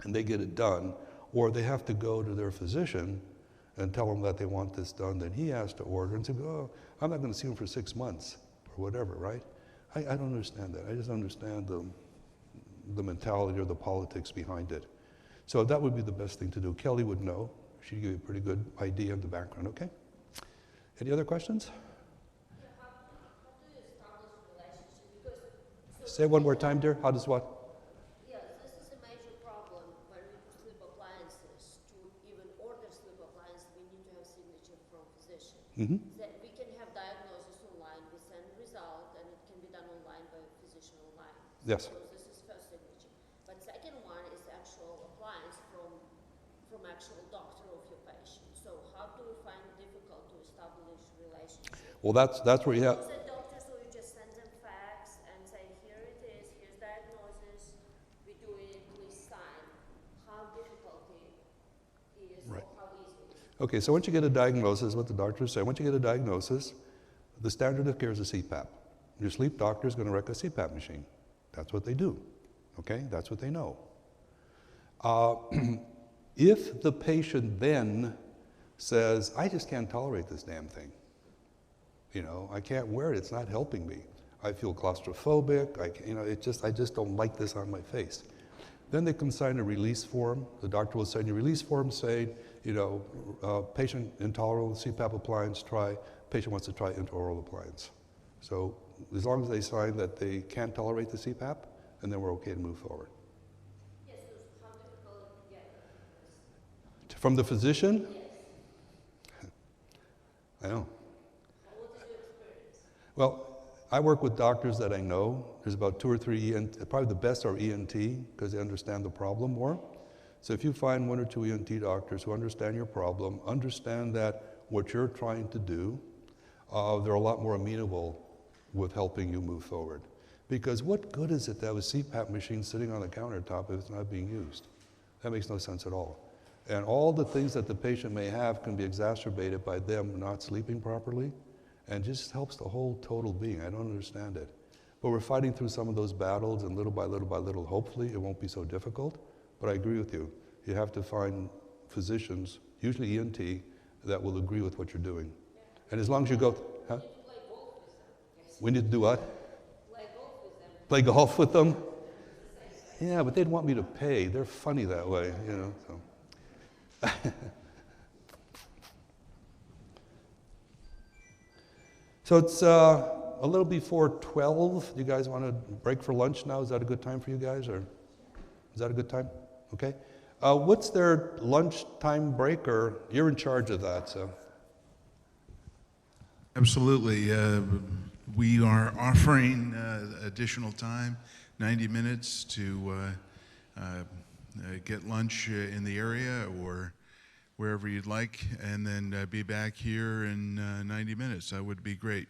and they get it done, or they have to go to their physician and tell them that they want this done, then he has to order and say, oh, I'm not going to see him for 6 months or whatever, right? I don't understand that. I just understand the mentality or the politics behind it. So that would be the best thing to do. Kelly would know. She'd give you a pretty good idea of the background, okay? Any other questions? Say one more time, dear. How does what? Yes, this is a major problem when we do sleep appliances. To even order sleep appliances, we need to have signature from physician. That we can have diagnosis online, we send result, and it can be done online by physician online. Yes. So this is first signature. But second one is actual appliance from actual doctor of your patient. So how do we find it difficult to establish relationship? Well, that's where you have. Doctor, so you just send them fax and say, here it is, here's diagnosis, we do it, please sign. How difficult it is, Right. or how easy it is? Okay, so once you get a diagnosis, what the doctors say, once you get a diagnosis, the standard of care is a CPAP. Your sleep doctor is going to rec a CPAP machine. That's what they do. Okay, that's what they know. If the patient then says, I just can't tolerate this damn thing, you know, I can't wear it, it's not helping me. I feel claustrophobic, I just don't like this on my face. Then they can sign a release form. The doctor will sign a release form saying, you know, patient intolerant CPAP appliance, patient wants to try intraoral appliance. So as long as they sign that they can't tolerate the CPAP, and then we're okay to move forward. Yes, so how difficult to get it? From the physician? Yes. I know. What is your experience? Well, I work with doctors that I know. There's about 2 or 3 ENT, probably the best are ENT because they understand the problem more. So if you find 1 or 2 ENT doctors who understand your problem, understand that what you're trying to do, they're a lot more amenable with helping you move forward. Because what good is it to have a CPAP machine sitting on the countertop if it's not being used? That makes no sense at all. And all the things that the patient may have can be exacerbated by them not sleeping properly, and just helps the whole total being. I don't understand it. But we're fighting through some of those battles, and little by little, hopefully it won't be so difficult. But I agree with you. You have to find physicians, usually ENT, that will agree with what you're doing. And as long as you go, huh? We need to do what? Play golf with them? Yeah, but they'd want me to pay. They're funny that way, you know. So. So it's a little before 12. Do you guys want to break for lunch now? Is that a good time for you guys, or is that a good time? Okay. What's their lunchtime break, or you're in charge of that, so. Absolutely. We are offering additional time, 90 minutes to get lunch in the area or wherever you'd like, and then be back here in 90 minutes. That would be great.